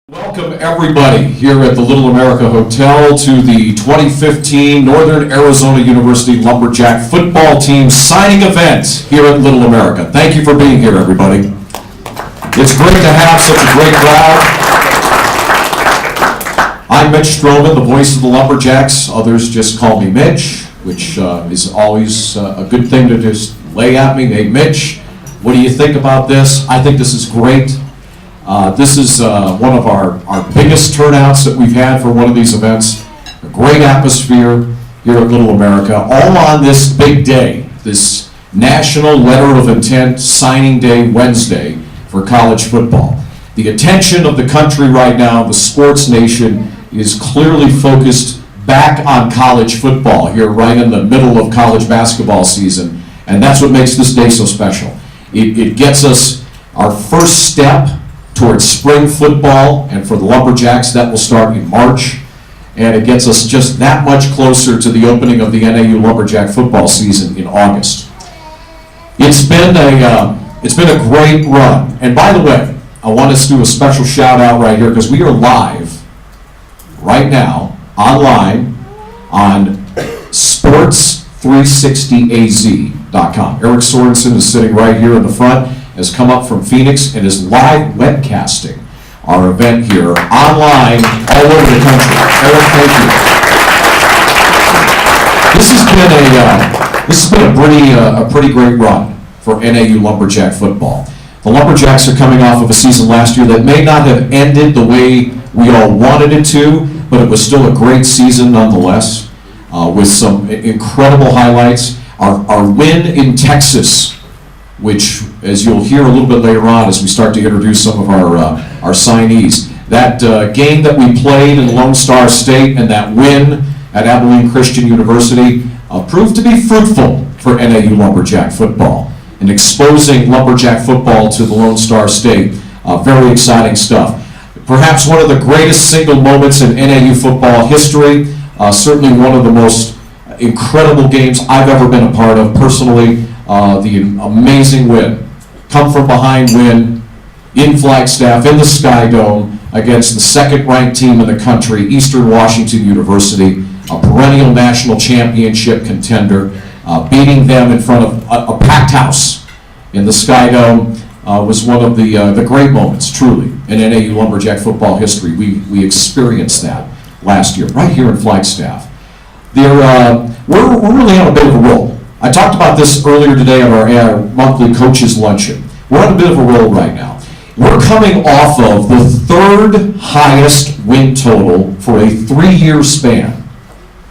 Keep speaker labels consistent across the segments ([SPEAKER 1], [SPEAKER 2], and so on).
[SPEAKER 1] Welcome everybody here at the Little America Hotel to the 2015 Northern Arizona University Lumberjack football team signing event here at Little America. Thank you for being here, everybody. It's great to have such a great crowd. I'm Mitch Stroman, the voice of the Lumberjacks. Others just call me Mitch, which is always a good thing to just lay at me. Hey, Mitch, what do you think about this? I think this is great. This is one of our biggest turnouts that we've had for one of these events. A great atmosphere here at Little America, all on this big day, this National Letter of Intent Signing Day Wednesday for college football. The attention of the country right now, the sports nation, is clearly focused back on college football here right in the middle of college basketball season, and that's what makes this day so special. It gets us our first step towards spring football, and for the Lumberjacks that will start in March, and it gets us just that much closer to the opening of the NAU Lumberjack football season in August. It's been a great run, and by the way, I want us to do a special shout out right here because we are live right now online on sports360az.com. Eric Sorensen is sitting right here in the front, has come up from Phoenix and is live webcasting our event here online all over the country. Eric, thank you. This has been a pretty great run for NAU Lumberjack football. The Lumberjacks are coming off of a season last year that may not have ended the way we all wanted it to, but it was still a great season nonetheless, with some incredible highlights. Our win in Texas, which, as you'll hear a little bit later on as we start to introduce some of our signees. That game that we played in Lone Star State and that win at Abilene Christian University proved to be fruitful for NAU Lumberjack football and exposing Lumberjack football to the Lone Star State. Very exciting stuff. Perhaps one of the greatest single moments in NAU football history, certainly one of the most incredible games I've ever been a part of personally. The amazing win, come from behind win in Flagstaff, in the Sky Dome, against the second-ranked team in the country, Eastern Washington University, a perennial national championship contender, beating them in front of a packed house in the Sky Dome was one of the great moments, truly, in NAU Lumberjack football history. We experienced that last year, right here in Flagstaff. We're really on a bit of a roll. I talked about this earlier today on our monthly coaches luncheon. We're on a bit of a roll right now. We're coming off of the third highest win total for a 3-year span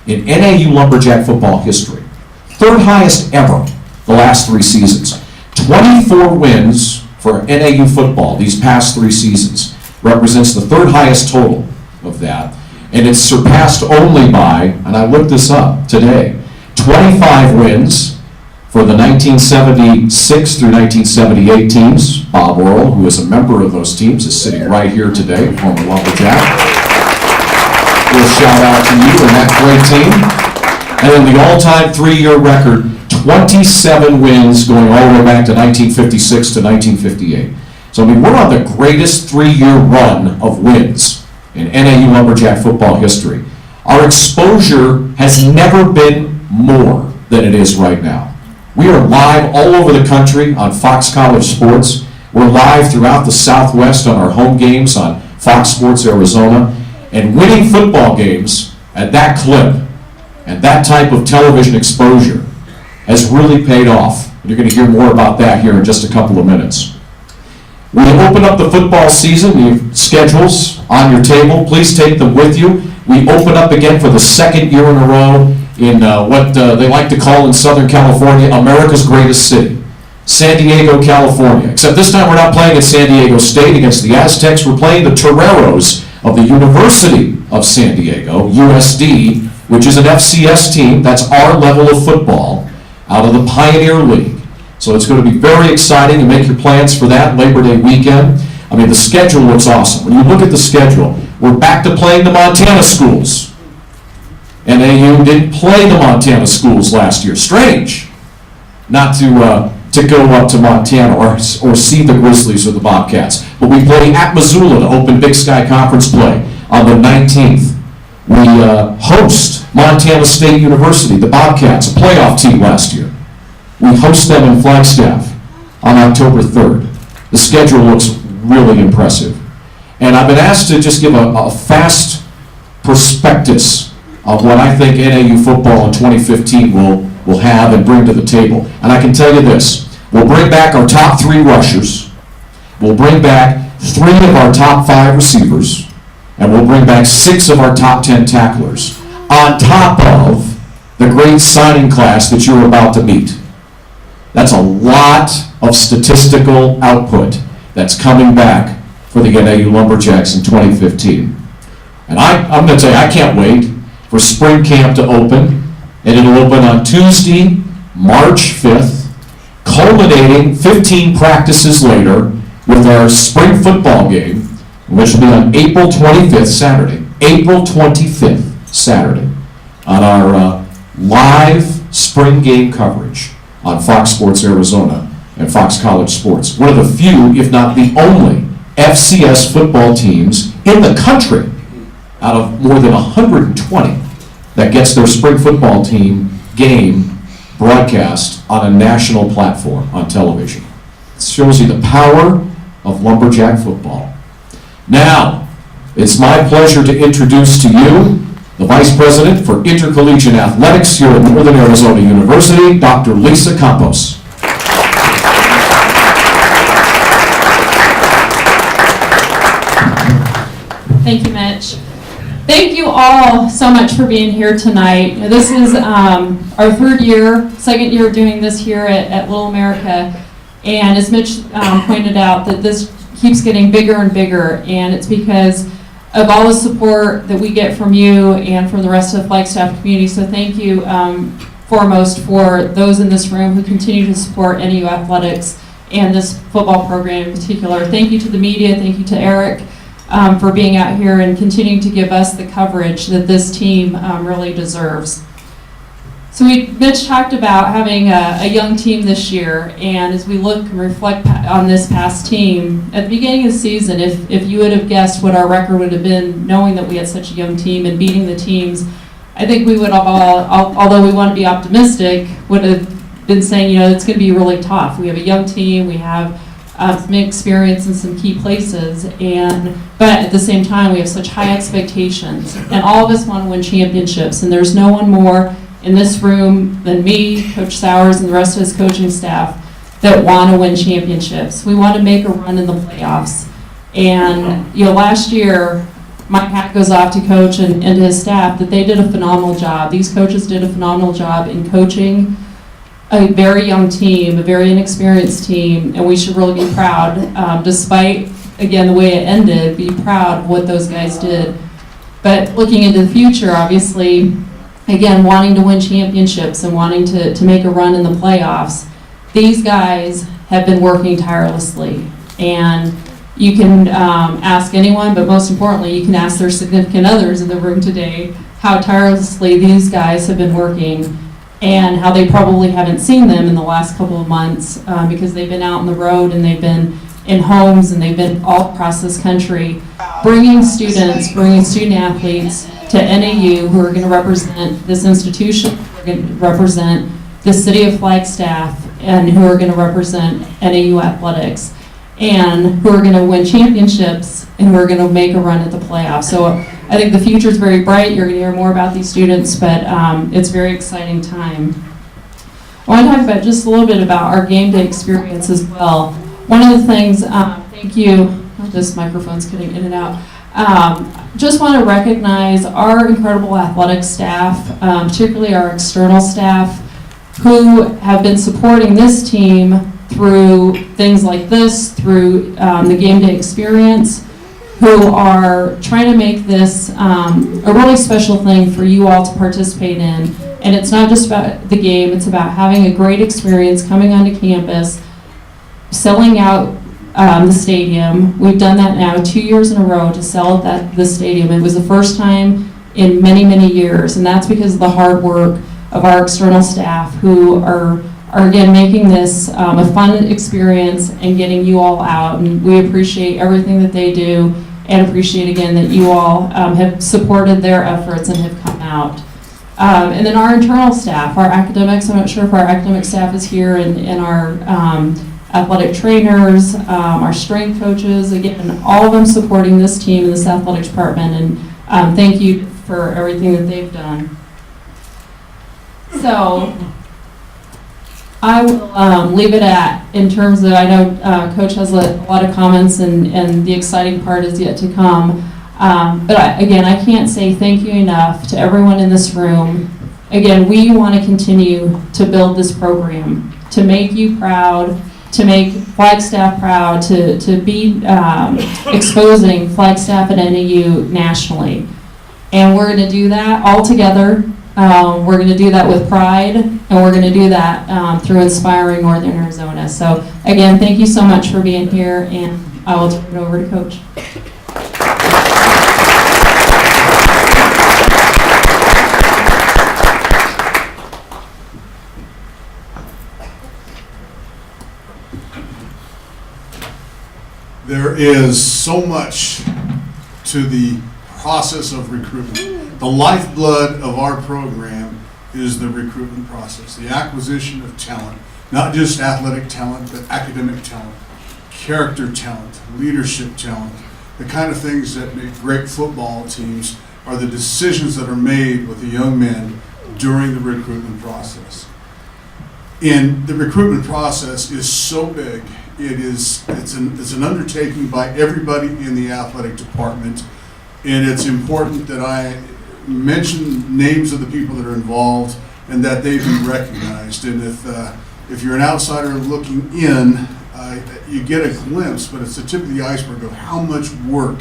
[SPEAKER 1] in NAU Lumberjack football history. Third highest ever the last 3 seasons. 24 wins for NAU football these past 3 seasons represents the third highest total of that. And it's surpassed only by, and I looked this up today, 25 wins for the 1976 through 1978 teams. Bob Orrell, who is a member of those teams, is sitting right here today, former Lumberjack. A little shout out to you and that great team. And then the all-time 3-year record, 27 wins going all the way back to 1956 to 1958. So, I mean, we're on the greatest 3-year run of wins in NAU Lumberjack football history. Our exposure has never been more than it is right now. We are live all over the country on Fox College Sports. We're live throughout the Southwest on our home games on Fox Sports Arizona. And winning football games at that clip and that type of television exposure has really paid off. And you're going to hear more about that here in just a couple of minutes. We open up the football season. The schedules on your table. Please take them with you. We open up again for the 2nd year in a row in what they like to call in Southern California, America's greatest city, San Diego, California. Except this time we're not playing at San Diego State against the Aztecs. We're playing the Toreros of the University of San Diego, USD, which is an FCS team. That's our level of football out of the Pioneer League. So it's going to be very exciting, and make your plans for that Labor Day weekend. I mean, the schedule looks awesome. When you look at the schedule, we're back to playing the Montana schools. NAU didn't play the Montana schools last year. Strange not to to go up to Montana or see the Grizzlies or the Bobcats. But we play at Missoula to open Big Sky Conference play on the 19th. We host Montana State University, the Bobcats, a playoff team last year. We host them in Flagstaff on October 3rd. The schedule looks really impressive. And I've been asked to just give a fast prospectus of what I think NAU football in 2015 will have and bring to the table. And I can tell you this, we'll bring back our top 3 rushers, we'll bring back 3 of our top 5 receivers, and we'll bring back 6 of our top 10 tacklers, on top of the great signing class that you're about to meet. That's a lot of statistical output that's coming back for the NAU Lumberjacks in 2015. And I'm going to say I can't wait for spring camp to open, and it'll open on Tuesday, March 5th, culminating 15 practices later with our spring football game, which will be on April 25th, Saturday. April 25th, Saturday, on our live spring game coverage on Fox Sports Arizona and Fox College Sports. One of the few, if not the only, FCS football teams in the country out of more than 120 that gets their spring football team game broadcast on a national platform on television. It shows you the power of Lumberjack football. Now, it's my pleasure to introduce to you the Vice President for Intercollegiate Athletics here at Northern Arizona University, Dr. Lisa Campos.
[SPEAKER 2] Thank you, Mitch. Thank you all so much for being here tonight. This is our second year doing this here at Little America. And as Mitch pointed out, that this keeps getting bigger and bigger. And it's because of all the support that we get from you and from the rest of the Flagstaff community. So thank you foremost for those in this room who continue to support NAU athletics and this football program in particular. Thank you to the media. Thank you to Eric. For being out here and continuing to give us the coverage that this team really deserves. So Mitch talked about having a young team this year, and as we look and reflect on this past team, at the beginning of the season, if you would have guessed what our record would have been, knowing that we had such a young team and beating the teams, I think we would have all, although we want to be optimistic, would have been saying, it's going to be really tough. We have a young team, we have some experience in some key places, but at the same time we have such high expectations, and all of us want to win championships, and there's no one more in this room than me, Coach Sowers, and the rest of his coaching staff that want to win championships. We want to make a run in the playoffs, and last year my hat goes off to Coach and to his staff that they did a phenomenal job. These coaches did a phenomenal job in coaching a very young team, a very inexperienced team, and we should really be proud, despite, again, the way it ended, be proud of what those guys did. But looking into the future, obviously, again, wanting to win championships and wanting to make a run in the playoffs, these guys have been working tirelessly. And you can ask anyone, but most importantly, you can ask their significant others in the room today how tirelessly these guys have been working, and how they probably haven't seen them in the last couple of months because they've been out on the road and they've been in homes and they've been all across this country bringing student athletes to NAU who are going to represent this institution, who are going to represent the city of Flagstaff, and who are going to represent NAU athletics, and who are going to win championships and who are going to make a run at the playoffs. So I think the future is very bright. You're going to hear more about these students, but it's a very exciting time. I want to talk about just a little bit about our game day experience as well. One of the things, thank you, this microphone's getting in and out. Just want to recognize our incredible athletic staff, particularly our external staff, who have been supporting this team through things like this, through the game day experience, who are trying to make this a really special thing for you all to participate in. And it's not just about the game, it's about having a great experience, coming onto campus, selling out the stadium. We've done that now 2 years in a row to sell the stadium. It was the first time in many, many years, and that's because of the hard work of our external staff who are are again making this a fun experience and getting you all out. And we appreciate everything that they do, and appreciate again that you all have supported their efforts and have come out. And then our internal staff, our academics, I'm not sure if our academic staff is here, and our athletic trainers, our strength coaches, again, all of them supporting this team in this athletics department, and thank you for everything that they've done. So I will leave it at, in terms of, I know Coach has a lot of comments, and the exciting part is yet to come. But again, I can't say thank you enough to everyone in this room. Again, we want to continue to build this program, to make you proud, to make Flagstaff proud, to be exposing Flagstaff and NAU nationally. And we're going to do that all together. We're going to do that with pride, and we're going to do that through inspiring Northern Arizona. So again, thank you so much for being here, and I will turn it over to Coach.
[SPEAKER 3] There is so much to the process of recruitment. The lifeblood of our program is the recruitment process, the acquisition of talent, not just athletic talent, but academic talent, character talent, leadership talent. The kind of things that make great football teams are the decisions that are made with the young men during the recruitment process. And the recruitment process is so big. It's an undertaking by everybody in the athletic department, and it's important that I mention names of the people that are involved and that they be recognized. And if you're an outsider looking in, you get a glimpse, but it's the tip of the iceberg of how much work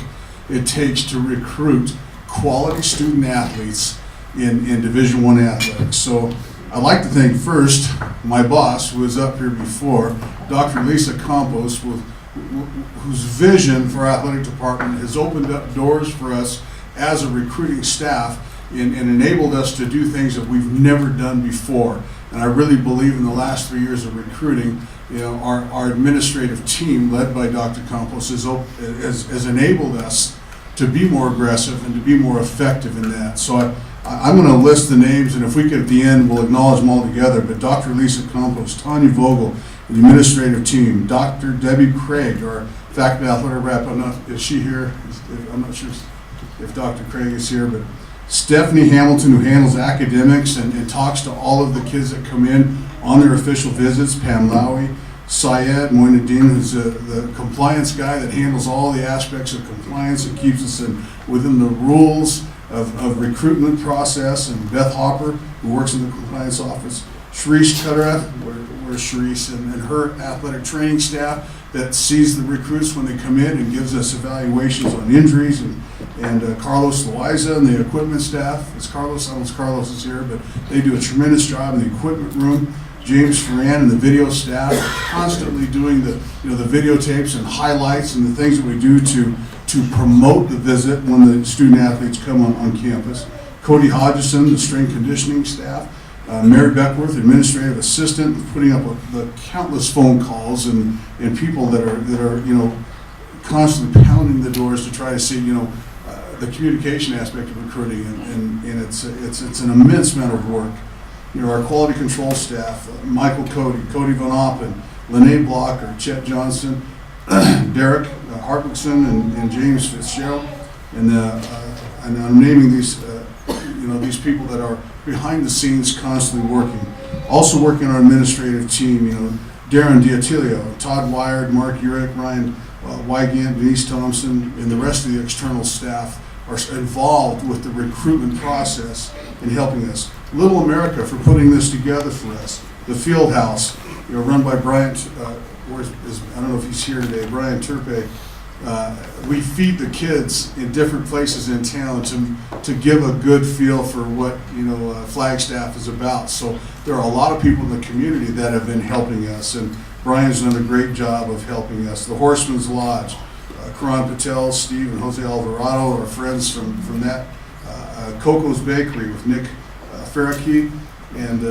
[SPEAKER 3] it takes to recruit quality student athletes in Division I athletics. So I'd like to thank first my boss, who was up here before, Dr. Lisa Campos, whose vision for our athletic department has opened up doors for us as a recruiting staff and enabled us to do things that we've never done before. And I really believe in the last 3 years of recruiting, our administrative team, led by Dr. Campos, has enabled us to be more aggressive and to be more effective in that. So I'm going to list the names, and if we could at the end, we'll acknowledge them all together. But Dr. Lisa Campos, Tanya Vogel, the administrative team, Dr. Debbie Craig, our faculty athletic rep. Is she here? I'm not sure if Dr. Craig is here, but Stephanie Hamilton, who handles academics and talks to all of the kids that come in on their official visits, Pam Lowy, Syed Moinadine, who's the compliance guy that handles all the aspects of compliance and keeps us within the rules of recruitment process, and Beth Hopper, who works in the compliance office, Sharice Cutterath, where's Sharice, and her athletic training staff that sees the recruits when they come in and gives us evaluations on injuries, and Carlos Loaiza and the equipment staff. It's Carlos, I don't know if Carlos is here, but they do a tremendous job in the equipment room. James Ferran and the video staff are constantly doing the videotapes and highlights and the things that we do to promote the visit when the student athletes come on campus. Cody Hodgson, the strength conditioning staff. Mary Beckworth, administrative assistant, putting up the countless phone calls and people that are constantly pounding the doors to try to see the communication aspect of recruiting, and it's an immense amount of work. Our quality control staff, Michael Cody Van Oppen, Lene Blocker, Chet Johnson, Derek Hartlickson, and James Fitzgerald, and I'm naming these these people that are behind the scenes constantly working. Also working on our administrative team, Darren Diatilio, Todd Wired, Mark Urick, Ryan Wygant, Denise Thompson, and the rest of the external staff are involved with the recruitment process and helping us. Little America for putting this together for us. The Field House, run by Bryant, I don't know if he's here today, Brian Turpe. We feed the kids in different places in town to give a good feel for what Flagstaff is about. So there are a lot of people in the community that have been helping us, and Brian's done a great job of helping us. The Horseman's Lodge, Karan Patel, Steve, and Jose Alvarado are friends from that. Coco's Bakery with Nick Farrakey, and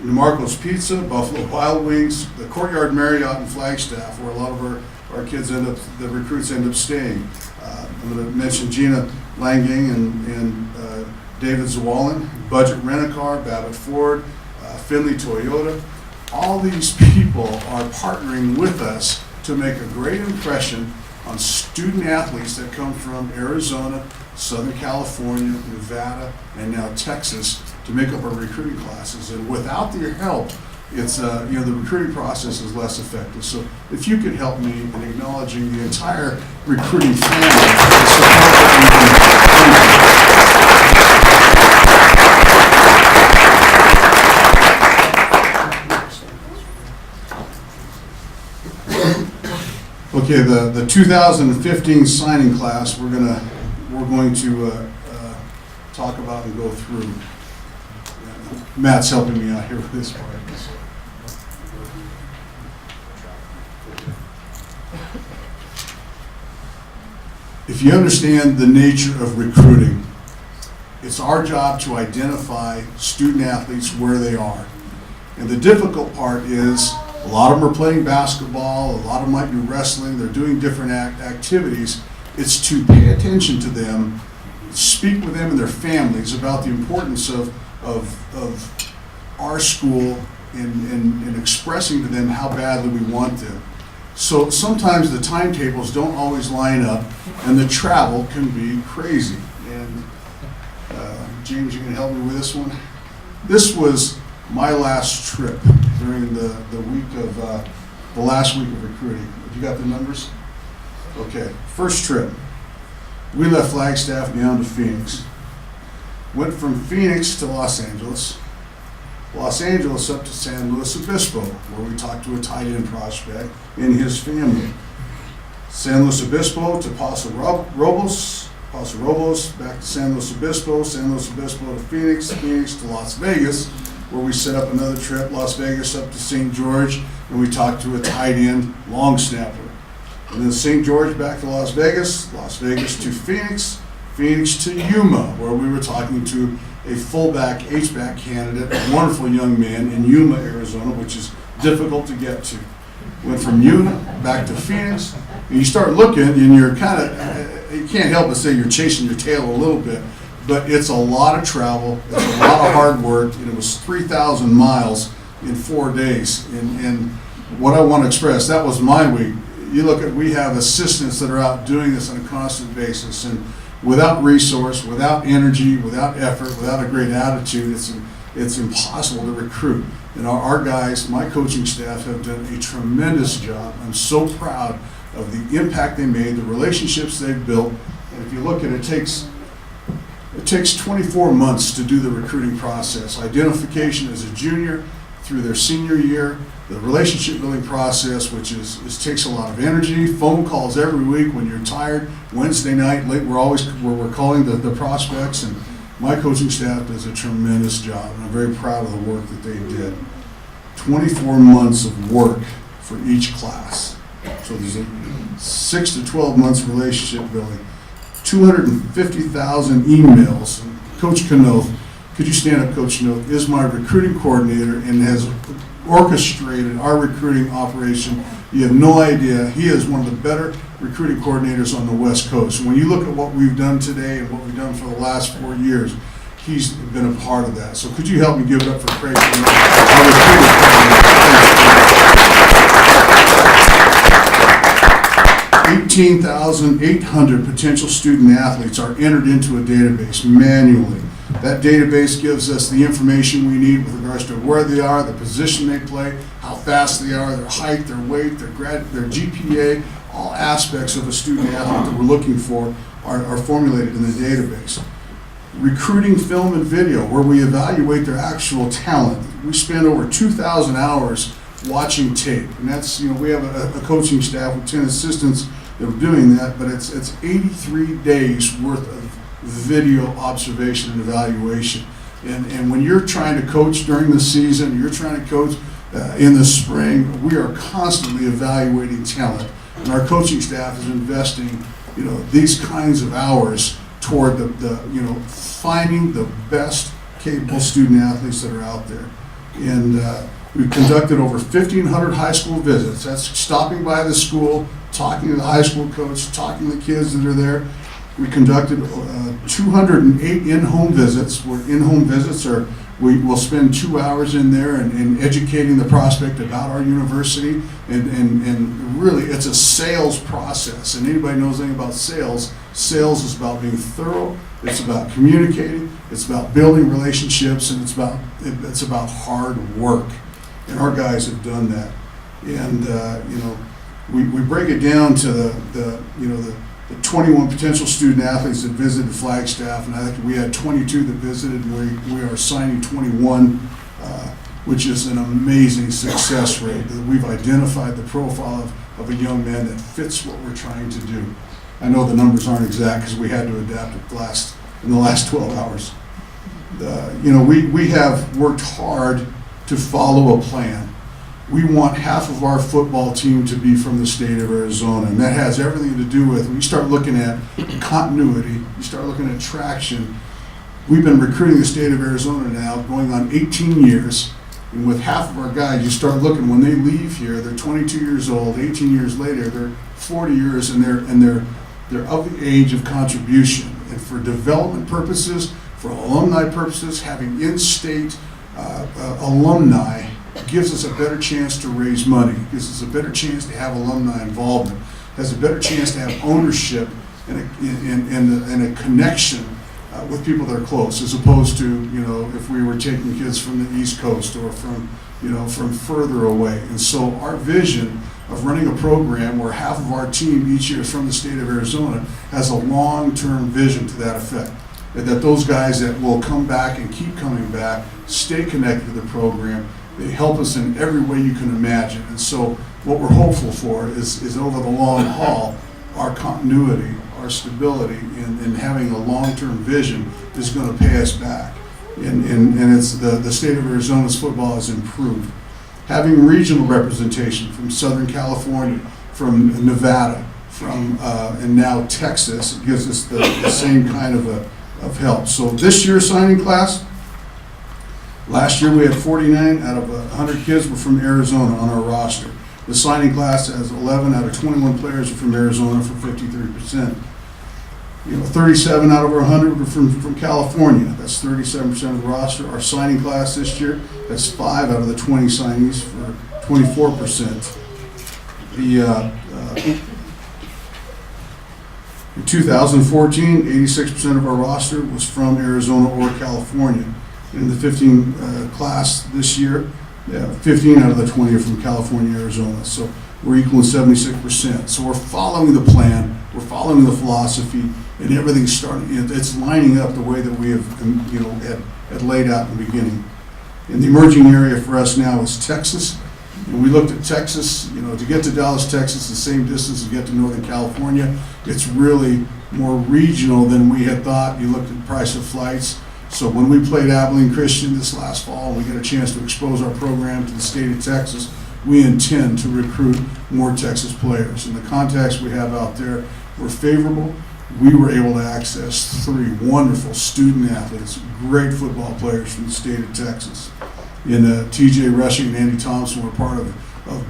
[SPEAKER 3] Marco's Pizza, Buffalo Wild Wings, the Courtyard Marriott in Flagstaff, where a lot of our kids the recruits end up staying. I'm going to mention Gina Langang and David Zawalin, Budget Rent-A-Car, Babbitt Ford, Finley Toyota. All these people are partnering with us to make a great impression on student athletes that come from Arizona, Southern California, Nevada, and now Texas to make up our recruiting classes. And without their help, it's the recruiting process is less effective. So if you could help me in acknowledging the entire recruiting family, the support Okay, the 2015 signing class we're going to talk about and go through. Matt's helping me out here with this part. If you understand the nature of recruiting, it's our job to identify student athletes where they are. And the difficult part is a lot of them are playing basketball, a lot of them might be wrestling, they're doing different activities. It's to pay attention to them, speak with them and their families about the importance of our school and expressing to them how badly we want them. So sometimes the timetables don't always line up and the travel can be crazy. And James, you can help me with this one? This was my last trip during the last week of recruiting. Have you got the numbers? Okay, first trip. We left Flagstaff down to Phoenix. Went from Phoenix to Los Angeles. Los Angeles up to San Luis Obispo, where we talked to a tight end prospect and his family. San Luis Obispo to Paso Robles, back to San Luis Obispo to Phoenix, Phoenix to Las Vegas, where we set up another trip, Las Vegas up to St. George, and we talked to a tight end long snapper. And then St. George back to Las Vegas to Phoenix, Phoenix to Yuma, where we were talking to a fullback, H-back candidate, a wonderful young man in Yuma, Arizona, which is difficult to get to. Went from Yuma back to Phoenix, and you start looking, and you're kind of, you can't help but say you're chasing your tail a little bit, but it's a lot of travel, it's a lot of hard work, and it was 3,000 miles in 4 days. And what I want to express, that was my week. You look at, we have assistants that are out doing this on a constant basis, and without resource, without energy, without effort, without a great attitude, it's impossible to recruit. And our guys, my coaching staff, have done a tremendous job. I'm so proud of the impact they made, the relationships they've built. And if you look at it, it takes 24 months to do the recruiting process. Identification as a junior through their senior year, the relationship building process, which takes a lot of energy, phone calls every week when you're tired, Wednesday night, late, we're calling the prospects, and my coaching staff does a tremendous job, and I'm very proud of the work that they did. 24 months of work for each class. So there's a 6 to 12 months relationship building, 250,000 emails. Coach Kanoth, could you stand up, Coach Kanoth, is my recruiting coordinator and has orchestrated our recruiting operation. You have no idea. He is one of the better recruiting coordinators on the West Coast. When you look at what we've done today and what we've done for the last 4 years, he's been a part of that. So could you help me give it up for Craig? 18,800 potential student athletes are entered into a database manually. That database gives us the information we need with regards to where they are, the position they play, how fast they are, their height, their weight, their GPA, all aspects of a student athlete that we're looking for are formulated in the database. Recruiting film and video, where we evaluate their actual talent. We spend over 2,000 hours watching tape, and that's, we have a coaching staff with 10 assistants that are doing that, but it's 83 days worth of video observation and evaluation. And when you're trying to coach during the season, you're trying to coach in the spring, we are constantly evaluating talent. And our coaching staff is investing, these kinds of hours toward the finding the best capable student athletes that are out there. And we've conducted over 1,500 high school visits. That's stopping by the school, talking to the high school coach, talking to the kids that are there. We conducted 208 in-home visits, where in-home visits are, we will spend 2 hours in there and educating the prospect about our university, and really it's a sales process. And anybody knows anything about sales, sales is about being thorough, it's about communicating, it's about building relationships, and it's about hard work. And our guys have done that. And we break it down to the 21 potential student athletes that visited Flagstaff, and I think we had 22 that visited, and we are signing 21, which is an amazing success rate. That we've identified the profile of a young man that fits what we're trying to do. I know the numbers aren't exact because we had to adapt it in the last 12 hours. We have worked hard to follow a plan. We want half of our football team to be from the state of Arizona, and that has everything to do with, when you start looking at continuity, you start looking at traction. We've been recruiting the state of Arizona now going on 18 years, and with half of our guys, you start looking, when they leave here, they're 22 years old, 18 years later, they're 40 years, and they're of the age of contribution. And for development purposes, for alumni purposes, having in-state alumni gives us a better chance to raise money, gives us a better chance to have alumni involvement, has a better chance to have ownership and a connection with people that are close, as opposed to, if we were taking kids from the East Coast or from further away. And so our vision of running a program where half of our team each year is from the state of Arizona has a long-term vision to that effect. That those guys that will come back and keep coming back, stay connected to the program. They help us in every way you can imagine. And so what we're hopeful for is over the long haul, our continuity, our stability, and having a long-term vision is going to pay us back. And it's the state of Arizona's football has improved. Having regional representation from Southern California, from Nevada, and now Texas, it gives us the same kind of help. So this year's signing class, last year we had 49 out of 100 kids were from Arizona on our roster. The signing class has 11 out of 21 players are from Arizona for 53%. 37 out of our 100 were from California. That's 37% of the roster. Our signing class this year, that's 5 out of the 20 signees for 24%. In 2014, 86% of our roster was from Arizona or California. In the 15 class this year, 15 out of the 20 are from California, Arizona. So we're equaling 76%. So we're following the plan, we're following the philosophy, and everything's starting. It's lining up the way that we have, had laid out in the beginning. And the emerging area for us now is Texas. When we looked at Texas, to get to Dallas, Texas, the same distance to get to Northern California. It's really more regional than we had thought. You looked at the price of flights. So when we played Abilene Christian this last fall, we got a chance to expose our program to the state of Texas. We intend to recruit more Texas players. And the contacts we have out there were favorable. We were able to access 3 wonderful student athletes, great football players from the state of Texas. And T.J. Rushing and Andy Thompson were part of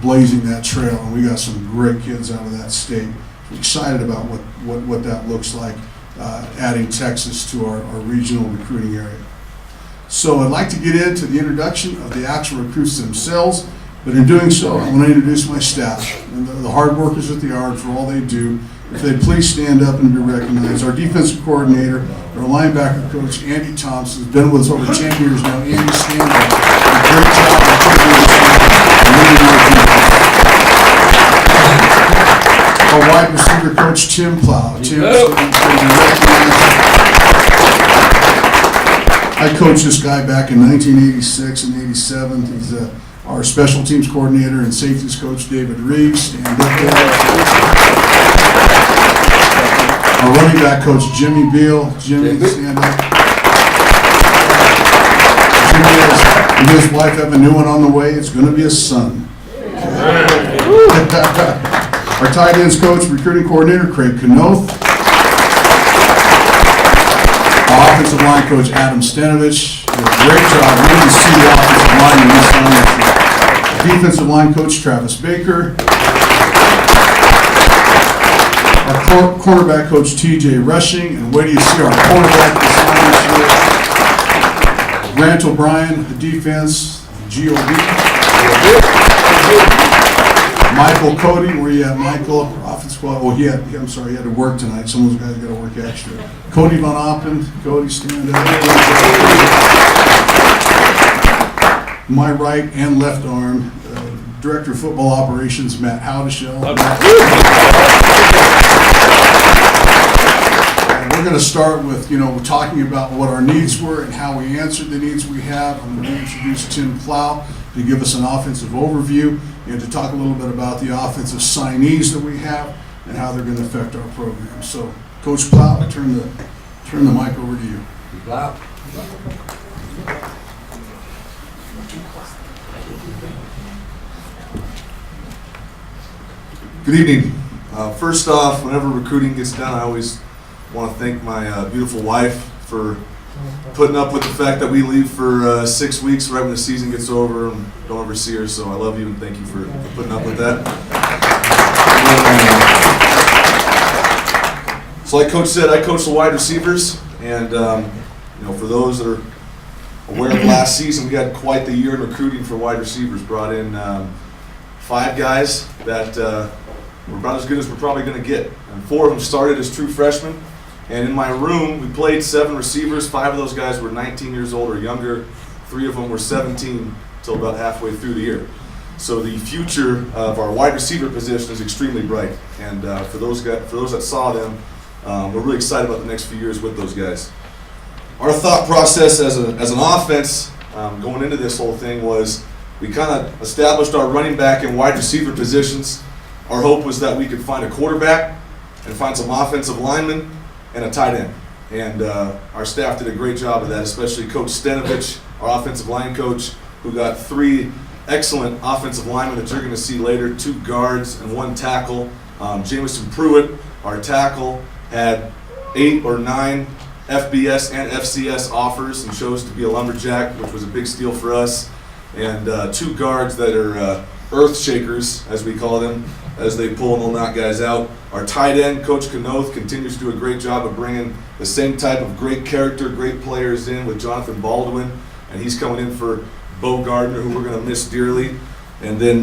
[SPEAKER 3] blazing that trail, and we got some great kids out of that state. We're excited about what that looks like, adding Texas to our regional recruiting area. So I'd like to get into the introduction of the actual recruits themselves, but in doing so, I want to introduce my staff and the hard workers at the Yard for all they do. If they'd please stand up and be recognized. Our defensive coordinator, our linebacker coach, Andy Thompson, has been with us over 10 years now. Andy, stand up. Great job. Our wide receiver coach, Tim Plow. Tim, I coached this guy back in 1986 and 87. He's our special teams coordinator and safeties coach, David Reeves. Stand up there. Our running back coach, Jimmy Beal. Jimmy, stand up. Jimmy and his wife have a new one on the way. It's going to be a son. Our tight ends coach, recruiting coordinator, Craig Knoth. Our offensive line coach, Adam Stenovich. Great job. Really to see the offensive line in this line. Defensive line coach Travis Baker. Our quarterback coach TJ Rushing. And wait till you see our quarterback this year. Grant O'Brien, the defense, GOD. Michael Cody, where you at, Michael? Offense squad. Oh, he had to work tonight. Some of those guys got to work extra. Cody Von Oppen. Cody, stand up. My right and left arm, Director of Football Operations, Matt Howdeshell. And we're going to start with, talking about what our needs were and how we answered the needs we have. I'm going to introduce Tim Plow to give us an offensive overview and to talk a little bit about the offensive signees that we have and how they're going to affect our program. So, Coach Plow, I turn the mic over to you.
[SPEAKER 4] Plow. Good evening. First off, whenever recruiting gets done, I always want to thank my beautiful wife for putting up with the fact that we leave for 6 weeks right when the season gets over and don't ever see her. So I love you and thank you for putting up with that. So like Coach said, I coach the wide receivers, and for those that are aware of last season, we had quite the year in recruiting for wide receivers. Brought in 5 guys that were about as good as we're probably going to get, and 4 of them started as true freshmen. And in my room, we played 7 receivers. 5 of those guys were 19 years old or younger. 3 of them were 17 until about halfway through the year. So the future of our wide receiver position is extremely bright. And for those that saw them, we're really excited about the next few years with those guys. Our thought process as an offense going into this whole thing was we kind of established our running back and wide receiver positions. Our hope was that we could find a quarterback and find some offensive linemen and a tight end. And our staff did a great job of that, especially Coach Stenovich, our offensive line coach, who got 3 excellent offensive linemen that you're going to see later, 2 guards and 1 tackle. Jamison Pruitt, our tackle, had 8 or 9 FBS and FCS offers and chose to be a lumberjack, which was a big steal for us. And 2 guards that are earth shakers, as we call them, as they pull and will knock guys out. Our tight end, Coach Kanoth, continues to do a great job of bringing the same type of great character, great players in with Jonathan Baldwin, and he's coming in for Bo Gardner, who we're going to miss dearly. And then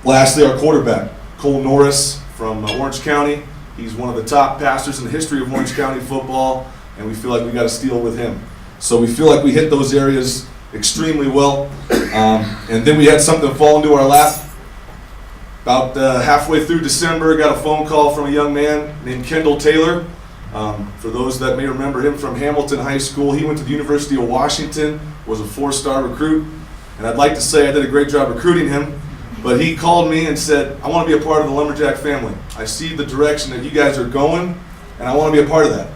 [SPEAKER 4] lastly, our quarterback, Cole Norris from Orange County. He's one of the top passers in the history of Orange County football, and we feel like we got a steal with him. So we feel like we hit those areas extremely well. And then we had something fall into our lap. About halfway through December, got a phone call from a young man named Kendall Taylor. For those that may remember him from Hamilton High School, he went to the University of Washington, was a 4-star recruit. And I'd like to say I did a great job recruiting him, but he called me and said, I want to be a part of the Lumberjack family. I see the direction that you guys are going, and I want to be a part of that.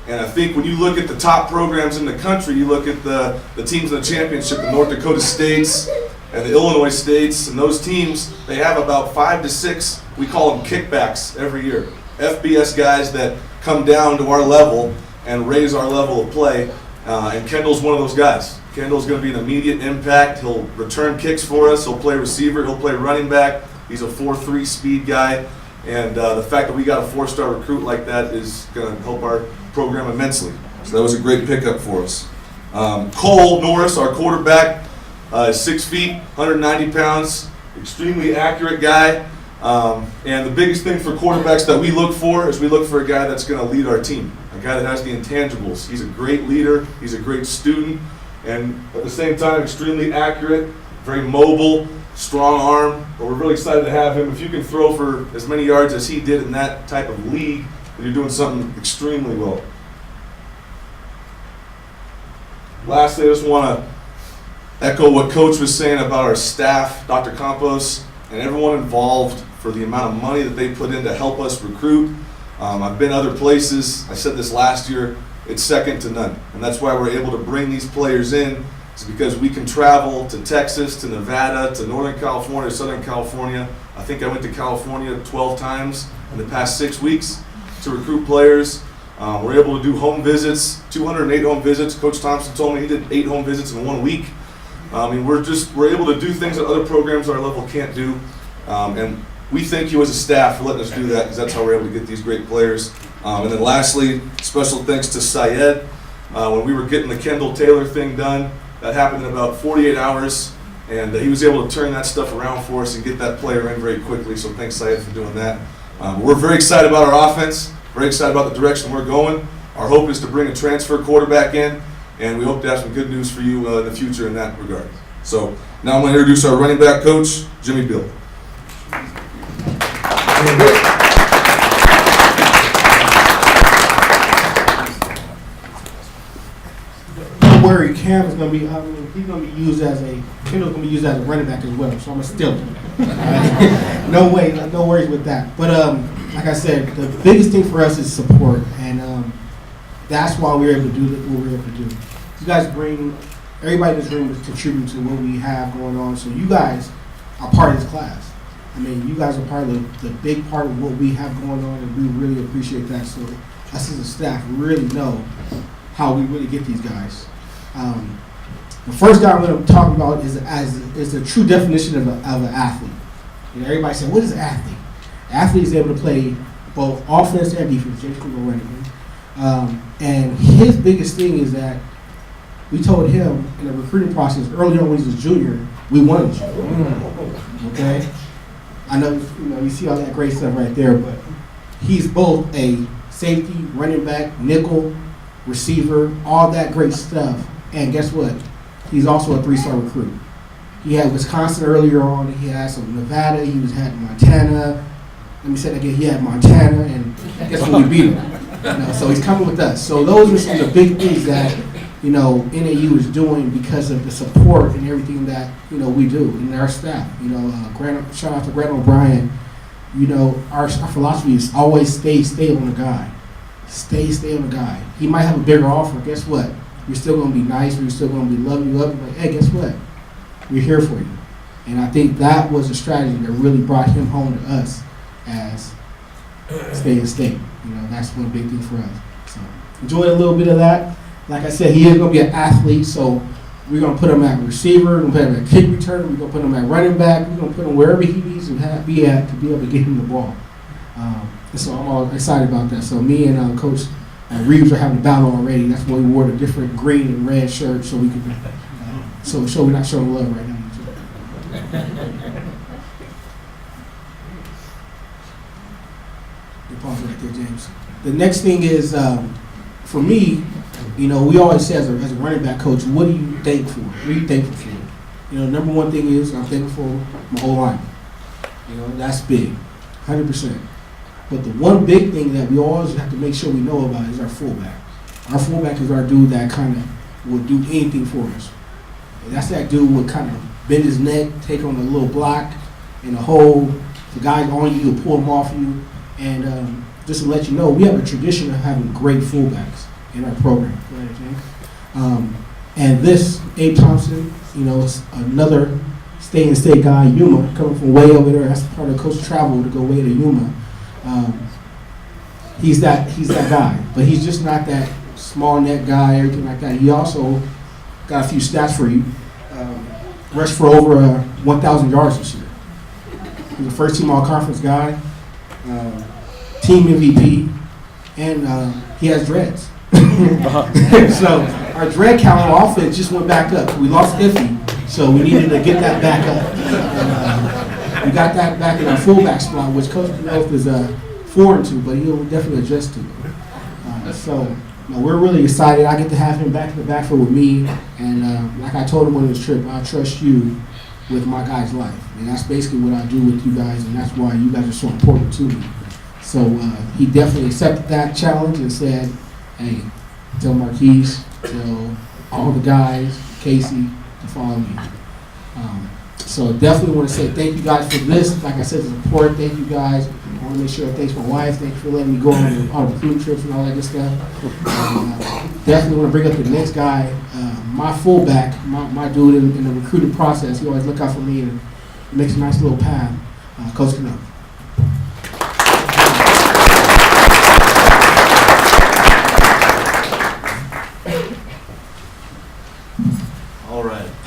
[SPEAKER 4] And I think when you look at the top programs in the country, you look at the teams in the championship, the North Dakota States and the Illinois States, and those teams, they have about 5 to 6, we call them kickbacks every year. FBS guys that come down to our level and raise our level of play, and Kendall's one of those guys. Kendall's going to be an immediate impact. He'll return kicks for us. He'll play receiver. He'll play running back. He's a 4.3 speed guy, and the fact that we got a 4-star recruit like that is going to help our program immensely. So that was a great pickup for us. Cole Norris, our quarterback, is 6 feet, 190 pounds, extremely accurate guy. And the biggest thing for quarterbacks that we look for is we look for a guy that's going to lead our team, a guy that has the intangibles. He's a great leader. He's a great student. And at the same time, extremely accurate, very mobile, strong arm. But we're really excited to have him. If you can throw for as many yards as he did in that type of league, then you're doing something extremely well. Lastly, I just want to echo what Coach was saying about our staff, Dr. Campos, and everyone involved for the amount of money that they put in to help us recruit. I've been other places. I said this last year. It's second to none. And that's why we're able to bring these players in. It's because we can travel to Texas, to Nevada, to Northern California, Southern California. I think I went to California 12 times in the past 6 weeks to recruit players. We're able to do home visits, 208 home visits. Coach Thompson told me he did 8 home visits in 1 week. I mean, we're able to do things that other programs at our level can't do. And we thank you as a staff for letting us do that, because that's how we're able to get these great players. And then lastly, special thanks to Syed. When we were getting the Kendall Taylor thing done, that happened in about 48 hours. And he was able to turn that stuff around for us and get that player in very quickly. So thanks, Syed, for doing that. We're very excited about our offense, very excited about the direction we're going. Our hope is to bring a transfer quarterback in, and we hope to have some good news for you in the future in that regard. So now I'm going to introduce our running back coach, Jimmy Bill.
[SPEAKER 5] Don't worry, Cam is going to be, he's going to be used as Kendall's going to be used as a running back as well, so I'm going to steal him. No way, no worries with that. But like I said, the biggest thing for us is support, and that's why we're able to do what we're able to do. You guys bring, everybody in this room is contributing to what we have going on, so you guys are part of this class. I mean, you guys are part of the big part of what we have going on, and we really appreciate that. So us as a staff really know how we really get these guys. The first guy I'm going to talk about is the true definition of an athlete. You know, everybody said, what is an athlete? An athlete is able to play both offense and defense. James can go right again. And his biggest thing is that we told him in the recruiting process early on when he was a junior, we wanted you. Okay? I know, you see all that great stuff right there, but he's both a safety, running back, nickel, receiver, all that great stuff. And guess what? He's also a 3-star recruit. He had Wisconsin earlier on. He had some Nevada. He had Montana. Let me say that again. He had Montana, and guess what? We beat him. So he's coming with us. So those are some of the big things that NAU is doing because of the support and everything that we do and our staff. Shout out to Grant O'Brien. Our philosophy is always stay on the guy. Stay on the guy. He might have a bigger offer. Guess what? We're still going to be nice. We're still going to be love you up. Like, hey, guess what? We're here for you. And I think that was a strategy that really brought him home to us as stay in state. That's one big thing for us. So enjoy a little bit of that. Like I said, he is going to be an athlete, so we're going to put him at receiver. We're going to put him at kick returner. We're going to put him at running back. We're going to put him wherever he needs to be at to be able to get him the ball. And so I'm all excited about that. So me and Coach Reeves are having a battle already. That's why we wore the different green and red shirts so we could so we're not showing love right now. You pause right there, James. The next thing is, for me, we always say as a running back coach, what are you thankful for? What are you thankful for? Number one thing is I'm thankful for my O-line. That's big, 100%. But the one big thing that we always have to make sure we know about is our fullback. Our fullback is our dude that kind of will do anything for us. And that's that dude would kind of bend his neck, take on a little block in a hole. The guy's on you, pull him off you. And just to let you know, we have a tradition of having great fullbacks in our program. Go ahead, James. And this, Abe Thompson, is another stay-in-state guy, Yuma, coming from way over there. That's part of Coach Travel to go way to Yuma. He's that guy, but he's just not that small net guy, everything like that. He also got a few stats for you. Rushed for over 1,000 yards this year. He's a first-team all-conference guy, team MVP, and he has dreads. So our dread count on offense just went back up. We lost Iffy, so we needed to get that back up. And, we got that back in our fullback spot, which Coach Knopf is foreign to, but he'll definitely adjust to. So we're really excited. I get to have him back in the backfield with me, and like I told him on his trip, I trust you with my guy's life, and that's basically what I do with you guys, and that's why you guys are so important to me. So he definitely accepted that challenge and said, hey, tell Marquise, tell all the guys, Casey, to follow me. So definitely want to say thank you guys for this. Like I said, the support. Thank you guys. I want to make sure thanks my wife. Thank you for letting me go on all the food trips and all that good stuff. Definitely want to bring up the next guy, my fullback, my dude in the recruiting process. He always look out for me and makes a nice little path. Coach Knopf.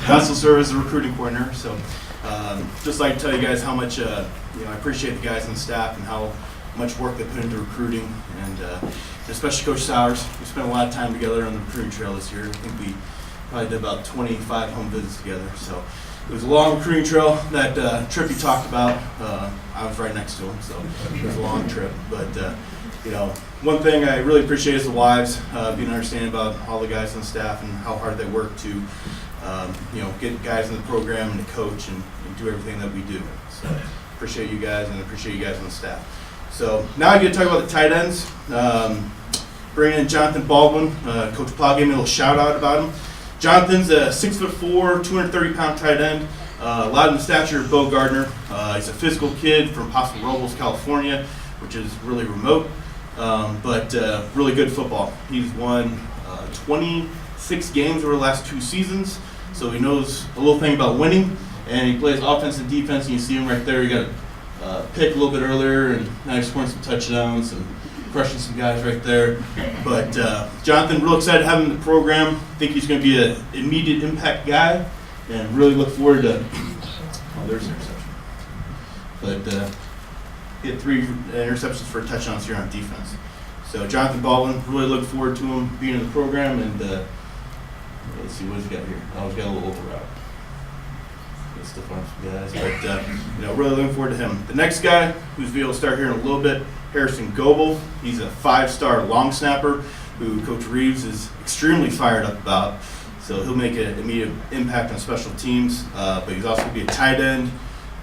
[SPEAKER 6] I also serve as a recruiting coordinator, so just like to tell you guys how much I appreciate the guys on the staff and how much work they put into recruiting, and especially Coach Sowers. We spent a lot of time together on the recruiting trail this year. I think we probably did about 25 home visits together. So it was a long recruiting trail. That trip you talked about, I was right next to him, so it was a long trip. But one thing I really appreciate is the wives being understanding about all the guys on the staff and how hard they work to get guys in the program and to coach and do everything that we do. So appreciate you guys, and appreciate you guys on the staff. So now I get to talk about the tight ends. Bringing in Jonathan Baldwin. Coach Plow gave me a little shout out about him. Jonathan's a 6'4", 230-pound tight end. A lot in the stature of Bo Gardner. He's a physical kid from Paso Robles, California, which is really remote, but really good football. He's won 26 games over the last 2 seasons, so he knows a little thing about winning, and he plays offense and defense, and you see him right there. He got a pick a little bit earlier, and now he's scoring some touchdowns and crushing some guys right there. But Jonathan, real excited to have him in the program. Think he's going to be an immediate impact guy, and really look forward to. Oh, there's an interception. But he had 3 interceptions for touchdowns here on defense. So Jonathan Baldwin, really look forward to him being in the program. And let's see, what has he got here? Oh, he's got a little over route. That's the fun guys, but really looking forward to him. The next guy, who's be able to start here in a little bit, Harrison Goebel. He's a 5-star long snapper who Coach Reeves is extremely fired up about. So he'll make an immediate impact on special teams, but he's also going to be a tight end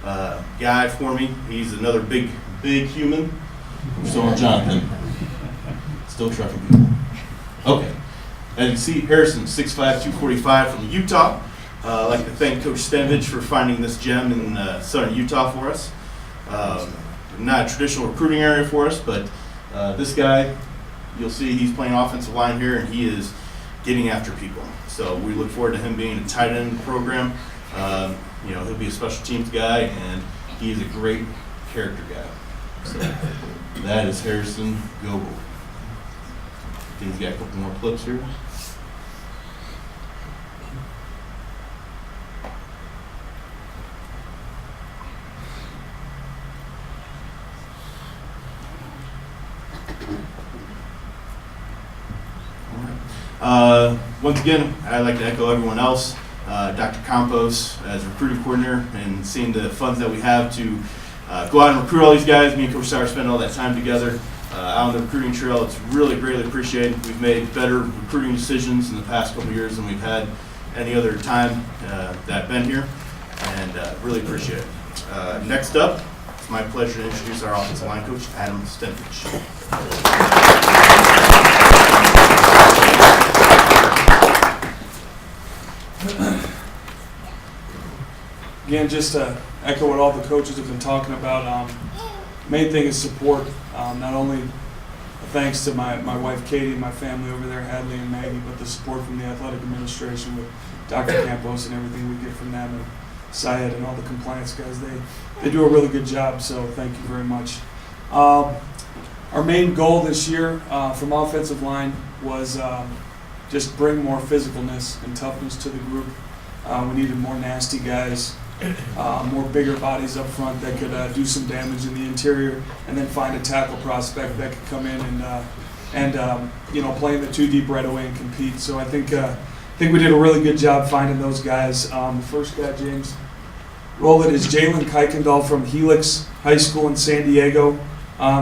[SPEAKER 6] guy for me. He's another big human. So is Jonathan. Still trucking people. Okay. As you can see, Harrison, 6'5", 245 from Utah. I'd like to thank Coach Stenvich for finding this gem in southern Utah for us. Not a traditional recruiting area for us, but this guy, you'll see he's playing offensive line here, and he is getting after people. So we look forward to him being a tight end in the program. He'll be a special teams guy, and he is a great character guy. So that is Harrison Goebel. I think he's got a couple more clips here. Once again, I'd like to echo everyone else. Dr. Campos, as recruiting coordinator, and seeing the funds that we have to go out and recruit all these guys. Me and Coach Sauer spend all that time together out on the recruiting trail. It's really greatly appreciated. We've made better recruiting decisions in the past couple of years than we've had any other time that I've been here, and really appreciate it. Next up, it's my pleasure to introduce our offensive line coach, Adam Stenvich.
[SPEAKER 7] Again, just to echo what all the coaches have been talking about, main thing is support. Not only thanks to my wife Katie and my family over there, Hadley and Maggie, but the support from the athletic administration with Dr. Campos and everything we get from them, and Syed and all the compliance guys. They do a really good job, so thank you very much. Our main goal this year from offensive line was just bring more physicalness and toughness to the group. We needed more nasty guys, more bigger bodies up front that could do some damage in the interior, and then find a tackle prospect that could come in and play in the 2 deep right away and compete. So I think we did a really good job finding those guys. The first guy, James, roll it, is Jalen Kuykendall from Helix High School in San Diego.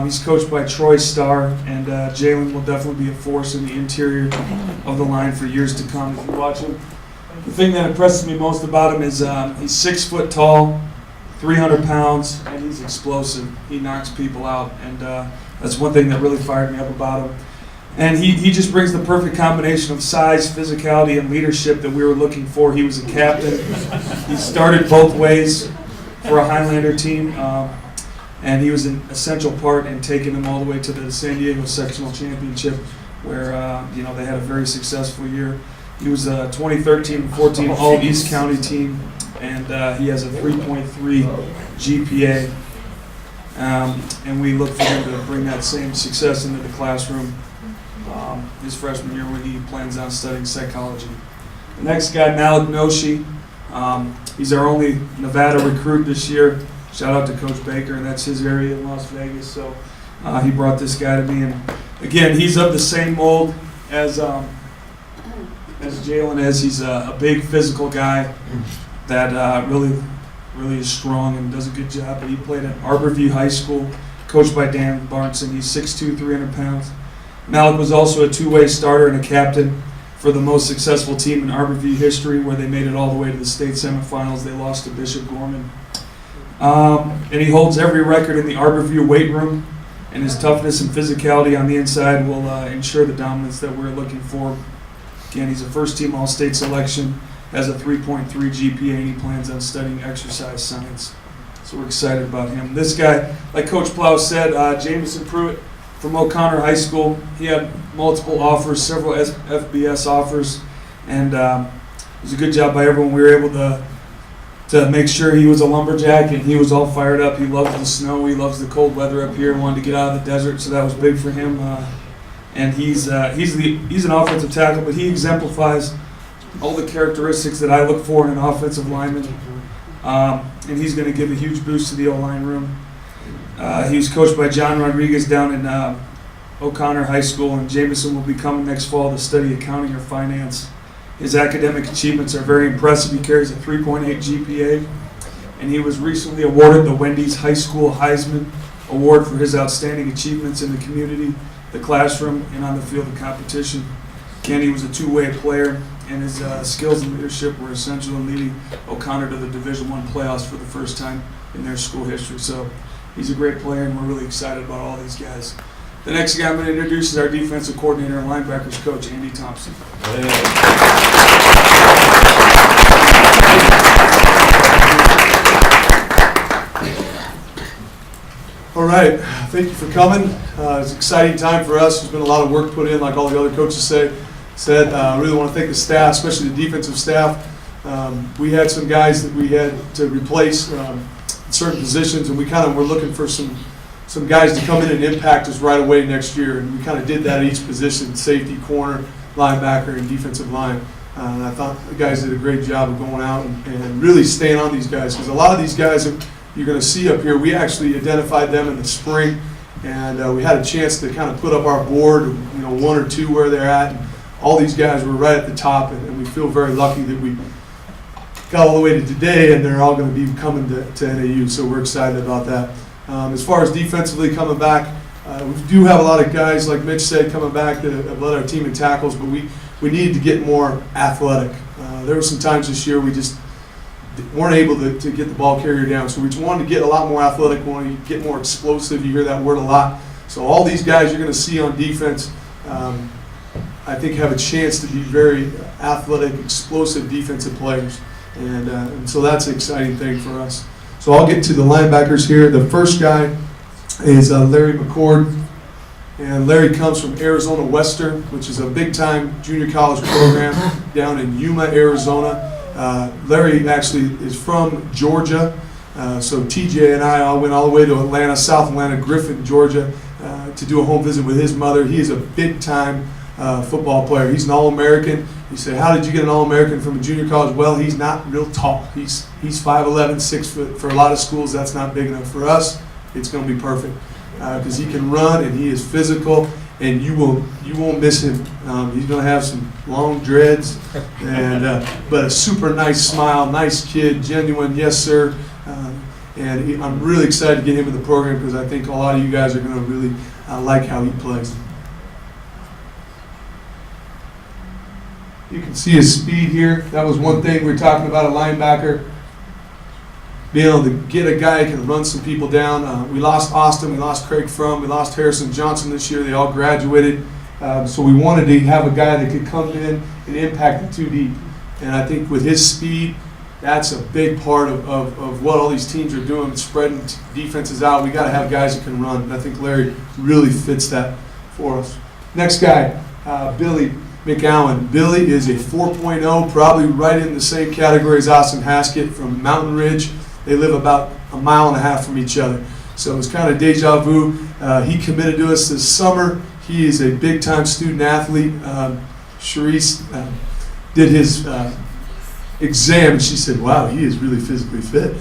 [SPEAKER 7] He's coached by Troy Starr, and Jalen will definitely be a force in the interior of the line for years to come. If you watch him, the thing that impresses me most about him is he's 6 foot tall, 300 pounds, and he's explosive. He knocks people out, and that's one thing that really fired me up about him. And he just brings the perfect combination of size, physicality, and leadership that we were looking for. He was a captain. He started both ways for a Highlander team, and he was an essential part in taking them all the way to the San Diego Sectional Championship, where they had a very successful year. He was a 2013-14 All-East County team, and he has a 3.3 GPA. And we look for him to bring that same success into the classroom his freshman year when he plans on studying psychology. The next guy, Malik Noshi, He's our only Nevada recruit this year. Shout out to Coach Baker, and that's his area in Las Vegas. So he brought this guy to me, and again, he's of the same mold as Jalen is. He's a big physical guy that really is strong and does a good job. But he played at Arborview High School, coached by Dan Barnson. He's 6'2", 300 pounds. Malik was also a two-way starter and a captain for the most successful team in Arborview history, where they made it all the way to the state semifinals. They lost to Bishop Gorman. And he holds every record in the Arborview weight room, and his toughness and physicality on the inside will ensure the dominance that we're looking for. Again, he's a first-team All-State selection, has a 3.3 GPA, and he plans on studying exercise science. So we're excited about him. This guy, like Coach Plow said, Jamison Pruitt from O'Connor High School. He had multiple offers, several FBS offers, and it was a good job by everyone. We were able to make sure he was a lumberjack, and he was all fired up. He loves the snow. He loves the cold weather up here. Wanted to get out of the desert, so that was big for him. And he's an offensive tackle, but he exemplifies all the characteristics that I look for in an offensive lineman. And he's going to give a huge boost to the O-line room. He was coached by John Rodriguez down in O'Connor High School, and Jamison will be coming next fall to study accounting or finance. His academic achievements are very impressive. He carries a 3.8 GPA, and he was recently awarded the Wendy's High School Heisman Award for his outstanding achievements in the community, the classroom, and on the field of competition. Kenny was a two-way player, and his skills and leadership were essential in leading O'Connor to the Division I playoffs for the first time in their school history. So he's a great player, and we're really excited about all these guys. The next guy I'm going to introduce is our defensive coordinator and linebackers coach, Andy Thompson.
[SPEAKER 8] All right, thank you for coming. It's an exciting time for us. There's been a lot of work put in, like all the other coaches said. I really want to thank the staff, especially the defensive staff. We had some guys that we had to replace in certain positions, and we kind of were looking for some guys to come in and impact us right away next year, and we kind of did that at each position: safety, corner, linebacker, and defensive line. And I thought the guys did a great job of going out and really staying on these guys, because a lot of these guys that you're going to see up here, we actually identified them in the spring, and we had a chance to kind of put up our board, one or two where they're at. And all these guys were right at the top, and we feel very lucky that we got all the way to today, and they're all going to be coming to NAU, so we're excited about that. As far as defensively coming back, we do have a lot of guys, like Mitch said, coming back that have led our team in tackles, but we needed to get more athletic. There were some times this year we just weren't able to get the ball carrier down, so we just wanted to get a lot more athletic, wanted to get more explosive. You hear that word a lot. So all these guys you're going to see on defense, I think, have a chance to be very athletic, explosive defensive players, and so that's an exciting thing for us. So I'll get to the linebackers here. The first guy is Larry McCord, and Larry comes from Arizona Western, which is a big-time junior college program down in Yuma, Arizona. Larry actually is from Georgia, so TJ and I all went all the way to Atlanta, South Atlanta, Griffin, Georgia, to do a home visit with his mother. He is a big-time football player. He's an All-American. You say, how did you get an All-American from a junior college? Well, he's not real tall. He's 5'11", 6 foot. For a lot of schools, that's not big enough. For us, it's going to be perfect because he can run and he is physical, and you won't miss him. He's going to have some long dreads, but a super nice smile, nice kid, genuine, yes sir. I'm really excited to get him in the program because I think a lot of you guys are going to really like how he plays. You can see his speed here. That was one thing we were talking about, a linebacker. Being able to get a guy who can run some people down. We lost Austin, we lost Craig Frum, we lost Harrison Johnson this year. They all graduated. So we wanted to have a guy that could come in and impact the 2 deep. And I think with his speed, that's a big part of what all these teams are doing, spreading defenses out. We got to have guys that can run. And I think Larry really fits that for us. Next guy, Billy McGowan. Billy is a 4.0, probably right in the same category as Austin Haskett from Mountain Ridge. They live about a mile and a half from each other. So it's kind of deja vu. He committed to us this summer. He is a big-time student athlete. Sharice did his exam, and she said, "Wow, he is really physically fit."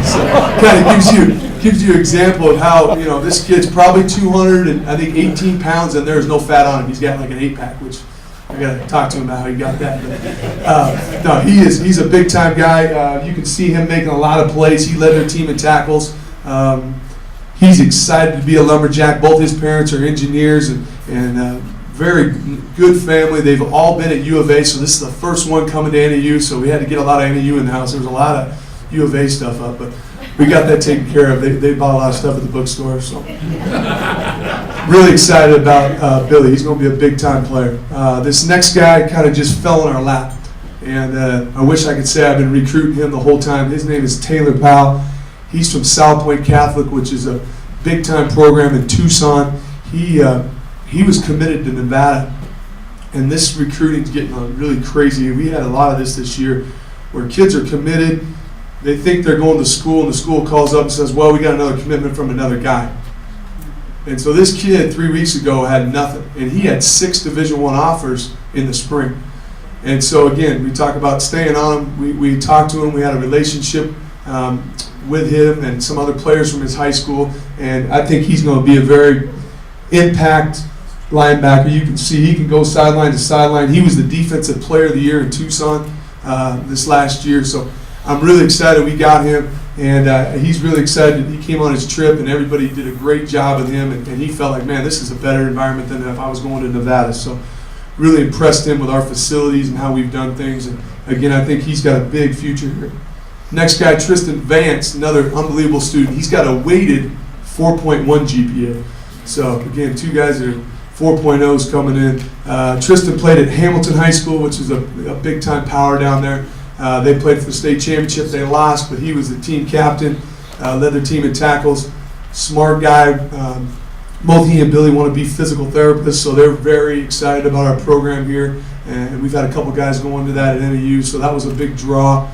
[SPEAKER 8] So kind of gives you an example of how, you know, this kid's probably 200 and I think 18 pounds, and there's no fat on him. He's got like an 8-pack, which I got to talk to him about how he got that. But, no, he's a big time guy. You can see him making a lot of plays. He led their team in tackles. He's excited to be a lumberjack. Both his parents are engineers and very good family. They've all been at U of A, so this is the first one coming to NAU, so we had to get a lot of NAU in the house. There was a lot of U of A stuff up, but we got that taken care of. They bought a lot of stuff at the bookstore, so really excited about Billy. He's going to be a big-time player. This next guy kind of just fell in our lap, and I wish I could say I've been recruiting him the whole time. His name is Taylor Powell. He's from South Point Catholic, which is a big-time program in Tucson. He was committed to Nevada, and this recruiting's getting really crazy. We had a lot of this year where kids are committed. They think they're going to school, and the school calls up and says, well, we got another commitment from another guy. And so this kid 3 weeks ago had nothing, and he had 6 Division I offers in the spring. And so again, we talk about staying on him. We talked to him. We had a relationship with him and some other players from his high school, and I think he's going to be a very impact linebacker. You can see he can go sideline to sideline. He was the defensive player of the year in Tucson this last year, so I'm really excited we got him, and he's really excited. He came on his trip, and everybody did a great job with him, and he felt like, man, this is a better environment than if I was going to Nevada. So really impressed him with our facilities and how we've done things, and again, I think he's got a big future here. Next guy, Tristan Vance, another unbelievable student. He's got a weighted 4.1 GPA. So again, 2 guys that are 4.0s coming in. Tristan played at Hamilton High School, which is a big-time power down there. They played for the state championship. They lost, but he was the team captain, led their team in tackles. Smart guy. Both he and Billy want to be physical therapists, so they're very excited about our program here. And we've had a couple guys go into that at NAU, so that was a big draw.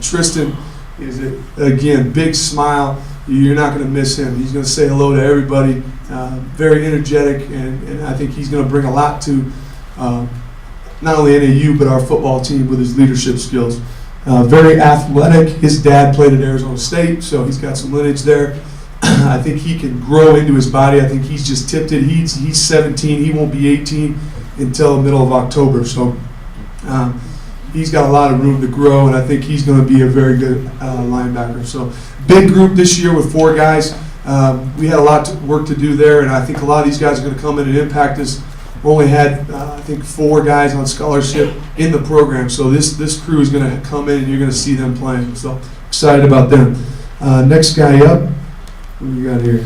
[SPEAKER 8] Tristan is, again, big smile. You're not going to miss him. He's going to say hello to everybody. Very energetic, and I think he's going to bring a lot to not only NAU but our football team with his leadership skills. Very athletic. His dad played at Arizona State, so he's got some lineage there. I think he can grow into his body. I think he's just tipped it. He's 17. He won't be 18 until the middle of October. So he's got a lot of room to grow, and I think he's going to be a very good linebacker. So big group this year with 4 guys. We had a lot of work to do there, and I think a lot of these guys are going to come in and impact us. We only had, I think, 4 guys on scholarship in the program, so this crew is going to come in, and you're going to see them playing. So excited about them. Next guy up, what do we got here?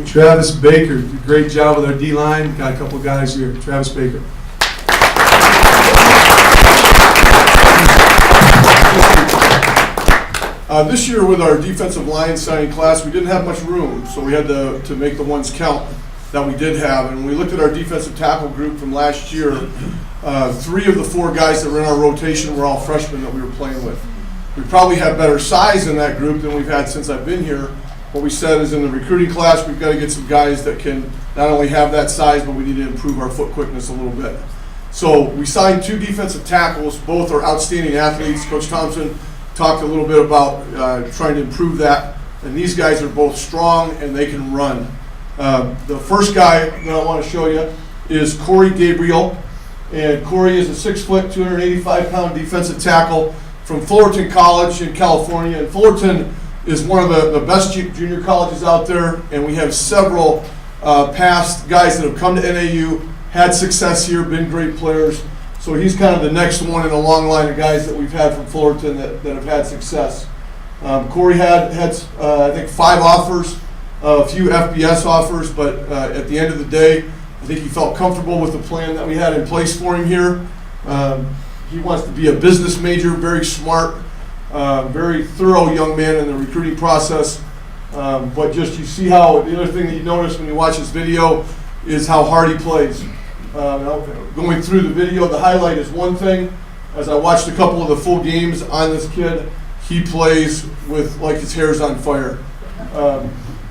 [SPEAKER 8] Travis Baker. Great job with our D-line. Got a couple guys here. Travis Baker.
[SPEAKER 3] This year with our defensive line signing class, we didn't have much room, so we had to make the ones count that we did have. And when we looked at our defensive tackle group from last year, 3 of the 4 guys that were in our rotation were all freshmen that we were playing with. We probably have better size in that group than we've had since I've been here. What we said is in the recruiting class, we've got to get some guys that can not only have that size, but we need to improve our foot quickness a little bit. So we signed 2 defensive tackles. Both are outstanding athletes. Coach Thompson talked a little bit about trying to improve that. And these guys are both strong and they can run. The first guy that I want to show you is Corey Gabriel. And Corey is a 6 foot, 285-pound defensive tackle from Fullerton College in California. And Fullerton is one of the best junior colleges out there. And we have several past guys that have come to NAU, had success here, been great players. So he's kind of the next one in a long line of guys that we've had from Fullerton that have had success. Corey had I think 5 offers, a few FBS offers, but at the end of the day, I think he felt comfortable with the plan that we had in place for him here. He wants to be a business major, very smart, very thorough young man in the recruiting process. But just you see how, the other thing that you notice when you watch this video is how hard he plays. Going through the video, the highlight is one thing. As I watched a couple of the full games on this kid, he plays with like his hair's on fire.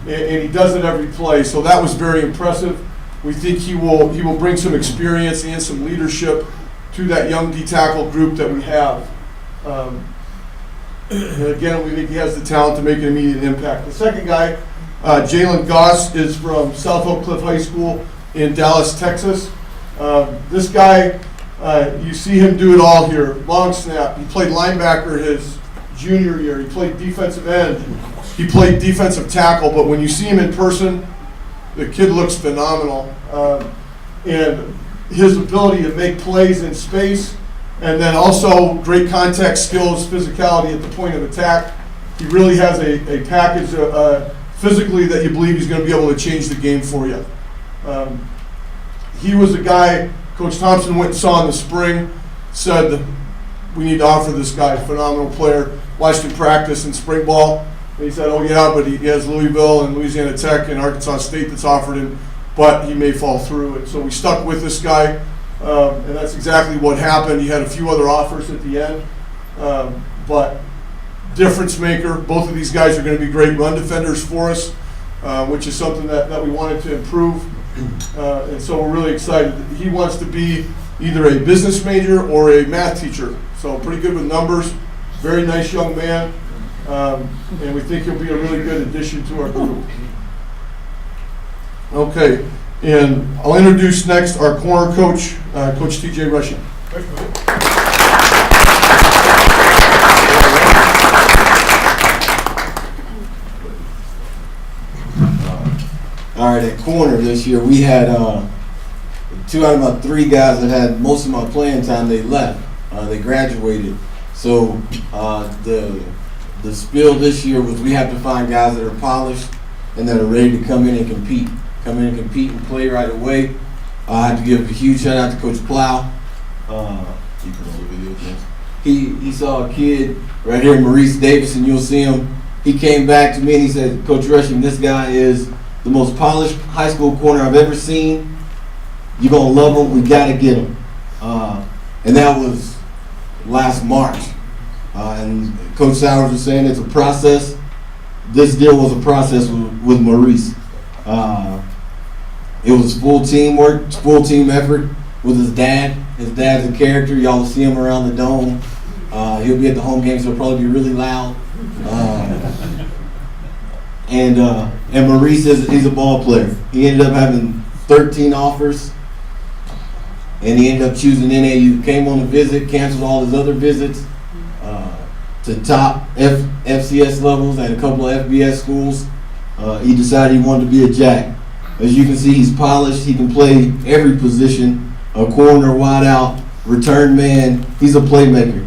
[SPEAKER 3] And he does it every play, so that was very impressive. We think he will bring some experience and some leadership
[SPEAKER 8] to that young D-tackle group that we have. Again, we think he has the talent to make an immediate impact. The second guy, Jalen Goss, is from South Oak Cliff High School in Dallas, Texas. This guy, you see him do it all here. Long snap. He played linebacker his junior year. He played defensive end. He played defensive tackle. But when you see him in person, the kid looks phenomenal. And his ability to make plays in space, and then also great contact skills, physicality at the point of attack. He really has a package physically that you believe he's going to be able to change the game for you. He was a guy Coach Thompson went and saw in the spring, said, we need to offer this guy, a phenomenal player. Watched him practice in spring ball. And he said, oh yeah, but he has Louisville and Louisiana Tech and Arkansas State that's offered him, but he may fall through it. So we stuck with this guy, and that's exactly what happened. He had a few other offers at the end, but difference maker. Both of these guys are going to be great run defenders for us, which is something that we wanted to improve. And so we're really excited. He wants to be either a business major or a math teacher. So pretty good with numbers, very nice young man, and we think he'll be a really good addition to our group. Okay, and I'll introduce next our corner coach, Coach TJ Rushing.
[SPEAKER 9] All right, at corner this year, we had 2 out of my 3 guys that had most of my playing time, they left. They graduated. So the spiel this year was we have to find guys that are polished and that are ready to come in and compete. Come in and compete and play right away. I have to give a huge shout out to Coach Plow. He saw a kid right here, Maurice Davis, and you'll see him. He came back to me and he said, Coach Rushing, this guy is the most polished high school corner I've ever seen. You're going to love him. We got to get him. And that was last March. And Coach Sowers was saying it's a process. This deal was a process with Maurice. It was full teamwork, full team effort with his dad. His dad's a character. Y'all will see him around the dome. He'll be at the home games, so he'll probably be really loud. And Maurice he's a ball player. He ended up having 13 offers, and he ended up choosing NAU. Came on a visit, canceled all his other visits to top FCS levels and a couple of FBS schools. He decided he wanted to be a Jack. As you can see, he's polished. He can play every position, a corner, wide out, return man. He's a playmaker.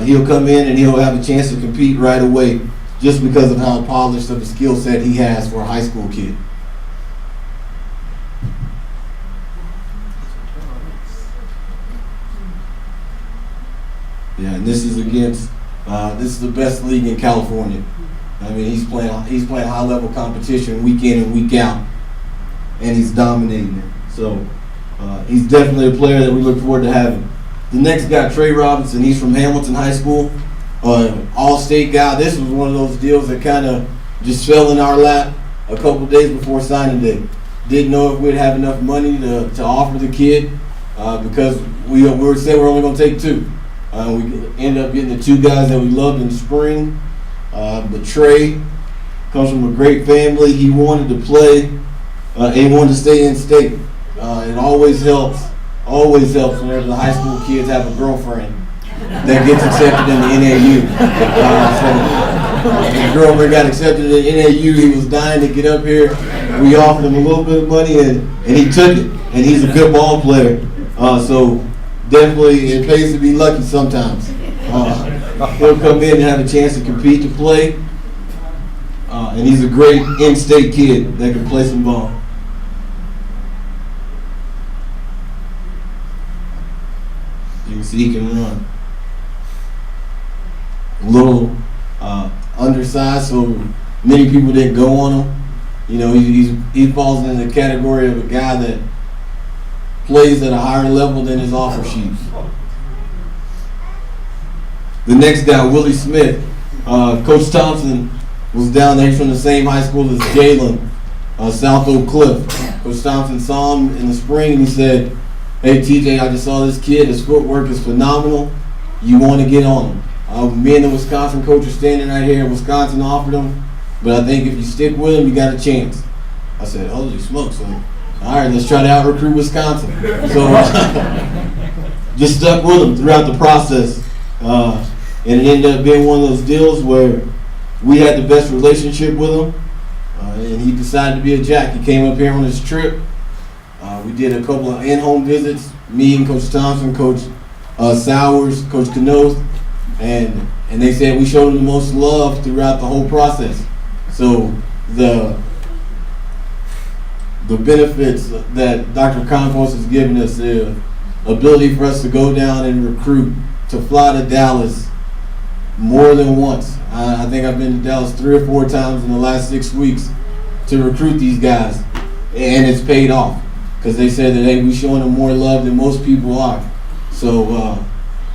[SPEAKER 9] He'll come in and he'll have a chance to compete right away just because of how polished of a skill set he has for a high school kid. Yeah, and this is against, this is the best league in California. I mean, he's playing high level competition week in and week out, and he's dominating it. So he's definitely a player that we look forward to having. The next guy, Trey Robinson, he's from Hamilton High School, all-state guy. This was one of those deals that kind of just fell in our lap a couple of days before signing day. Didn't know if we'd have enough money to offer the kid because we were saying we're only going to take 2. We ended up getting the 2 guys that we loved in spring. But Trey comes from a great family. He wanted to play, and he wanted to stay in state. It always helps whenever the high school kids have a girlfriend that gets accepted in the NAU. So his girlfriend got accepted in the NAU. He was dying to get up here. We offered him a little bit of money, and he took it. And he's a good ball player. So definitely, it pays to be lucky sometimes. He'll come in and have a chance to compete, to play. And he's a great in-state kid that can play some ball. You can see he can run. A little undersized, so many people didn't go on him. You know, he falls in the category of a guy that plays at a higher level than his offer sheet. The next guy, Willie Smith. Coach Thompson was down there. He's from the same high school as Jalen, South Oak Cliff. Coach Thompson saw him in the spring and he said, hey TJ, I just saw this kid, his footwork is phenomenal. You want to get on him. Me and the Wisconsin coach are standing right here. Wisconsin offered him, but I think if you stick with him, you got a chance. I said, holy smokes, so, all right, let's try to out-recruit Wisconsin. So just stuck with him throughout the process. And it ended up being one of those deals where we had the best relationship with him, and he decided to be a Jack. He came up here on his trip. We did a couple of in-home visits, me and Coach Thompson, Coach Sowers, Coach Canoth, and they said we showed him the most love throughout the whole process. So the benefits that Dr. Campos has given us, the ability for us to go down and recruit, to fly to Dallas more than once. I think I've been to Dallas 3 or 4 times in the last 6 weeks to recruit these guys, and it's paid off because they said that, hey, we're showing them more love than most people are. So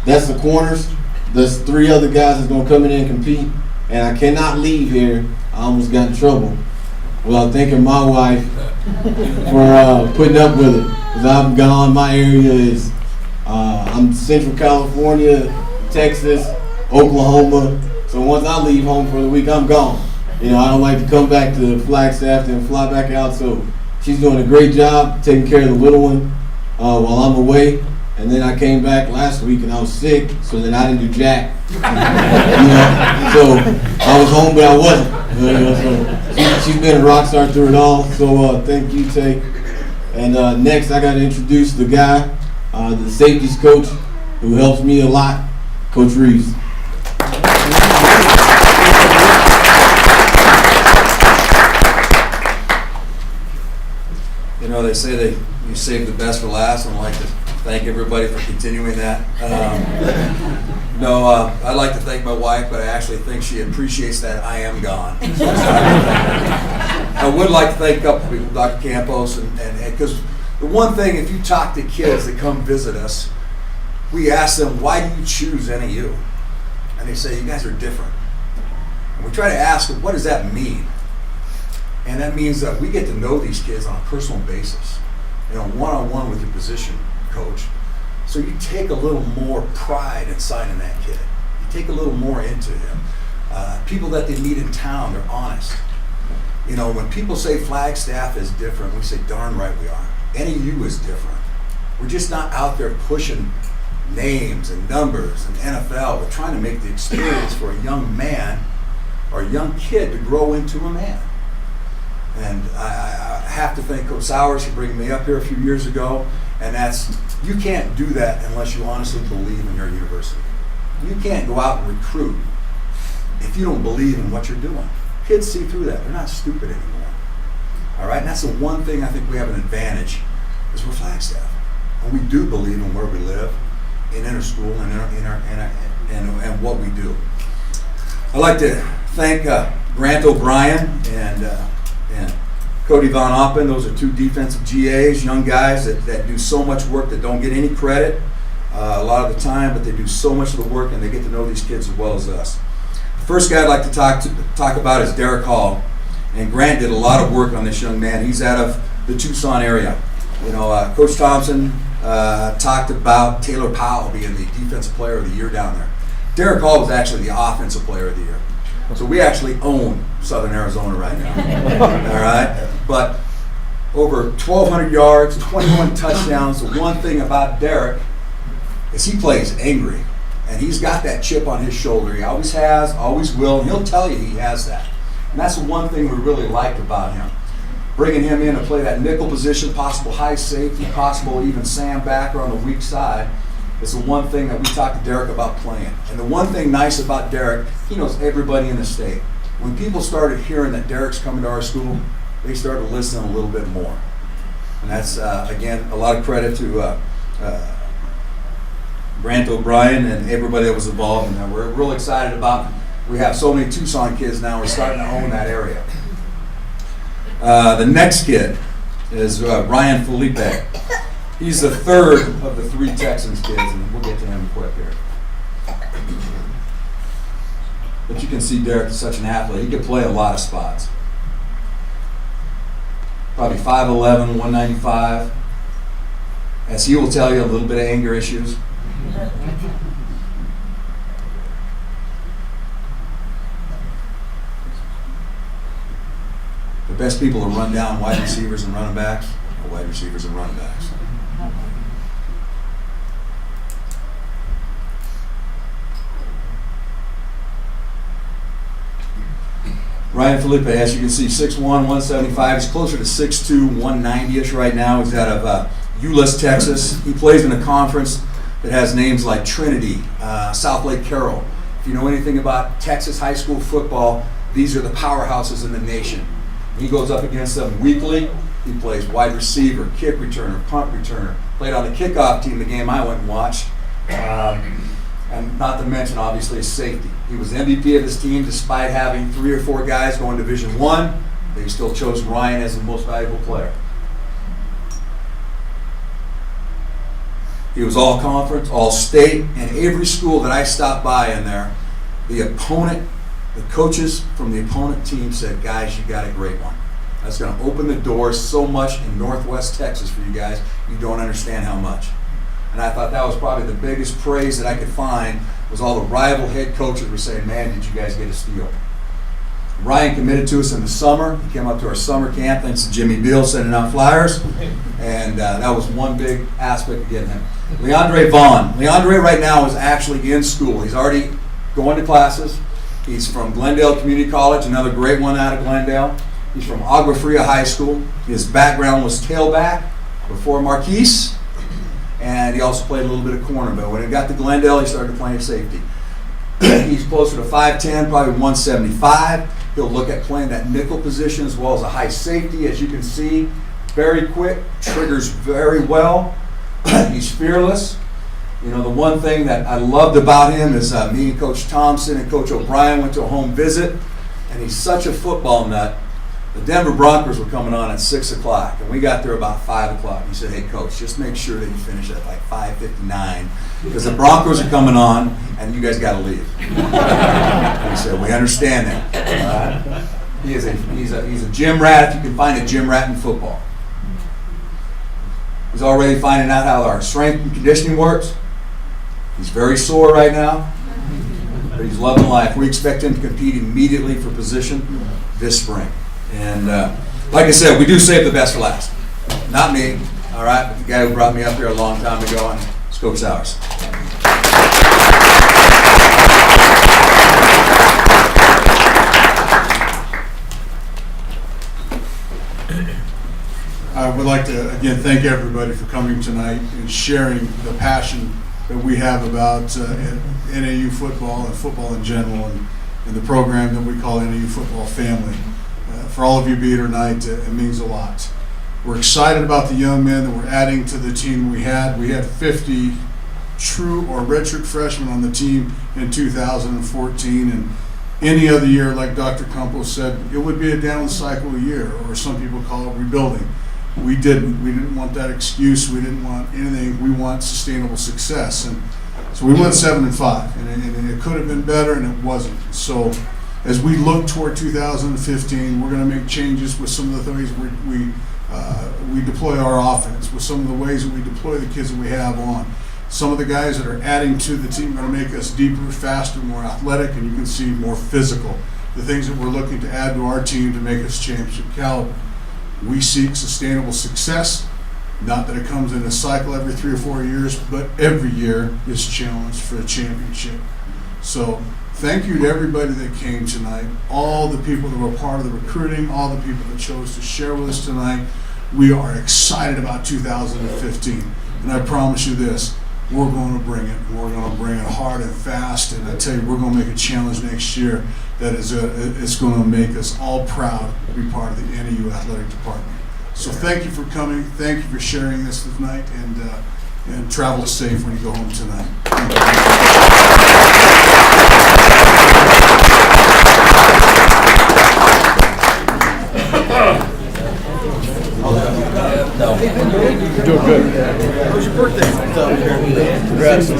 [SPEAKER 9] that's the corners. There's 3 other guys that's going to come in and compete, and I cannot leave here. I almost got in trouble without thanking my wife for putting up with it. Because I'm gone. My area is I'm Central California, Texas, Oklahoma. So once I leave home for the week, I'm gone. You know, I don't like to come back to Flagstaff and fly back out. So she's doing a great job taking care of the little one while I'm away. And then I came back last week and I was sick, so then I didn't do jack. You know, so I was home, but I wasn't. You know, so she's been a rock star through it all. So thank you, Tay. And next, I got to introduce the guy, the safeties coach, who helps me a lot, Coach Reeves.
[SPEAKER 10] You know, they say you save the best for last, and I'd like to thank everybody for continuing that. I'd like to thank my wife, but I actually think she appreciates that I am gone. I would like to thank a couple people, Dr. Campos, and because the one thing, if you talk to kids that come visit us, we ask them, why do you choose NAU? And they say, you guys are different. And we try to ask them, what does that mean? And that means that we get to know these kids on a personal basis, you know, one-on-one with your position coach. So you take a little more pride in signing that kid. You take a little more into him. People that they meet in town, they're honest. You know, when people say Flagstaff is different, we say darn right we are. NAU is different. We're just not out there pushing names and numbers and NFL. We're trying to make the experience for a young man or a young kid to grow into a man. And I have to thank Coach Sowers for bringing me up here a few years ago. And that's, you can't do that unless you honestly believe in your university. You can't go out and recruit if you don't believe in what you're doing. Kids see through that. They're not stupid anymore. All right, and that's the one thing I think we have an advantage is we're Flagstaff. And we do believe in where we live, in inner school, and what we do. I'd like to thank Grant O'Brien and Cody Von Oppen. Those are 2 defensive GAs, young guys that do so much work that don't get any credit a lot of the time, but they do so much of the work and they get to know these kids as well as us. The first guy I'd like to talk about is Derek Hall. And Grant did a lot of work on this young man. He's out of the Tucson area. You know, Coach Thompson talked about Taylor Powell being the defensive player of the year down there. Derek Hall was actually the offensive player of the year. So we actually own Southern Arizona right now. All right? But over 1,200 yards, 21 touchdowns. The one thing about Derek is he plays angry. And he's got that chip on his shoulder. He always has, always will, and he'll tell you he has that. And that's the one thing we really liked about him. Bringing him in to play that nickel position, possible high safety, possible even Sam backer on the weak side, is the one thing that we talked to Derek about playing. And the one thing nice about Derek, he knows everybody in the state. When people started hearing that Derek's coming to our school, they started listening a little bit more. And that's, again, a lot of credit to Grant O'Brien and everybody that was involved in that. We're real excited about, we have so many Tucson kids now, we're starting to own that area. The next kid is Ryan Felipe. He's the 3rd of the 3 Texans kids, and we'll get to him quick here. But you can see Derek is such an athlete. He can play a lot of spots. Probably 5'11", 195. as he will tell you, a little bit of anger issues. The best people to run down wide receivers and running backs are wide receivers and running backs. Ryan Felipe, as you can see, 6'1", 175. He's closer to 6'2", 190-ish right now. He's out of Euless, Texas. He plays in a conference that has names like Trinity, South Lake Carroll. If you know anything about Texas high school football, these are the powerhouses in the nation. He goes up against them weekly. He plays wide receiver, kick returner, punt returner. Played on the kickoff team the game I went and watched. And not to mention, obviously, his safety. He was MVP of his team despite having 3 or 4 guys going Division I. They still chose Ryan as the most valuable player. He was all conference, all state, and every school that I stopped by in there, the opponent, the coaches from the opponent team said, guys, you got a great one. That's going to open the doors so much in Northwest Texas for you guys, you don't understand how much. And I thought that was probably the biggest praise that I could find, was all the rival head coaches were saying, man, did you guys get a steal. Ryan committed to us in the summer. He came up to our summer camp thanks to Jimmy Beal sending out flyers. And that was one big aspect of getting him. Leandre Vaughn. Leandre right now is actually in school. He's already going to classes. He's from Glendale Community College, another great one out of Glendale. He's from Agua Fria High School. His background was tailback before Marquise. And he also played a little bit of corner, but when he got to Glendale, he started playing safety. He's closer to 5'10", probably 175. He'll look at playing that nickel position as well as a high safety, as you can see. Very quick, triggers very well. He's fearless. You know, the one thing that I loved about him is me and Coach Thompson and Coach O'Brien went to a home visit, and he's such a football nut. The Denver Broncos were coming on at 6 o'clock, and we got there about 5 o'clock. He said, hey, Coach, just make sure that you finish at like 5:59, because the Broncos are coming on, and you guys got to leave. And he said, we understand that. He's a gym rat, if you can find a gym rat in football. He's already finding out how our strength and conditioning works. He's very sore right now, but he's loving life. We expect him to compete immediately for position this spring. And like I said, we do save the best for last. Not me, all right, but the guy who brought me up here a long time ago, and it's Coach Sowers.
[SPEAKER 3] I would like to, again, thank everybody for coming tonight and sharing the passion that we have about NAU football and football in general, and the program that we call NAU Football Family. For all of you being here tonight, it means a lot. We're excited about the young men that we're adding to the team we had. We had 50 true or redshirt freshmen on the team in 2014, and any other year, like Dr. Campos said, it would be a down cycle year, or some people call it rebuilding. We didn't. We didn't want that excuse. We didn't want anything. We want sustainable success. And so we went 7-5, and it could have been better, and it wasn't. So as we look toward 2015, we're going to make changes with some of the ways we deploy our offense, with some of the ways that we deploy the kids that we have on. Some of the guys that are adding to the team are going to make us deeper, faster, more athletic, and you can see more physical. The things that we're looking to add to our team to make us championship caliber. We seek sustainable success, not that it comes in a cycle every 3 or 4 years, but every year is challenged for a championship. So thank you to everybody that came tonight, all the people that were part of the recruiting, all the people that chose to share with us tonight. We are excited about 2015, and I promise you this, we're going to bring it. We're going to bring it hard and fast, and I tell you, we're going to make a challenge next year that is it's going to make us all proud to be part of the NAU athletic department. So thank you for coming. Thank you for sharing this tonight, and travel safe when you go home tonight.
[SPEAKER 8] You're doing good. How was your birthday? Congrats.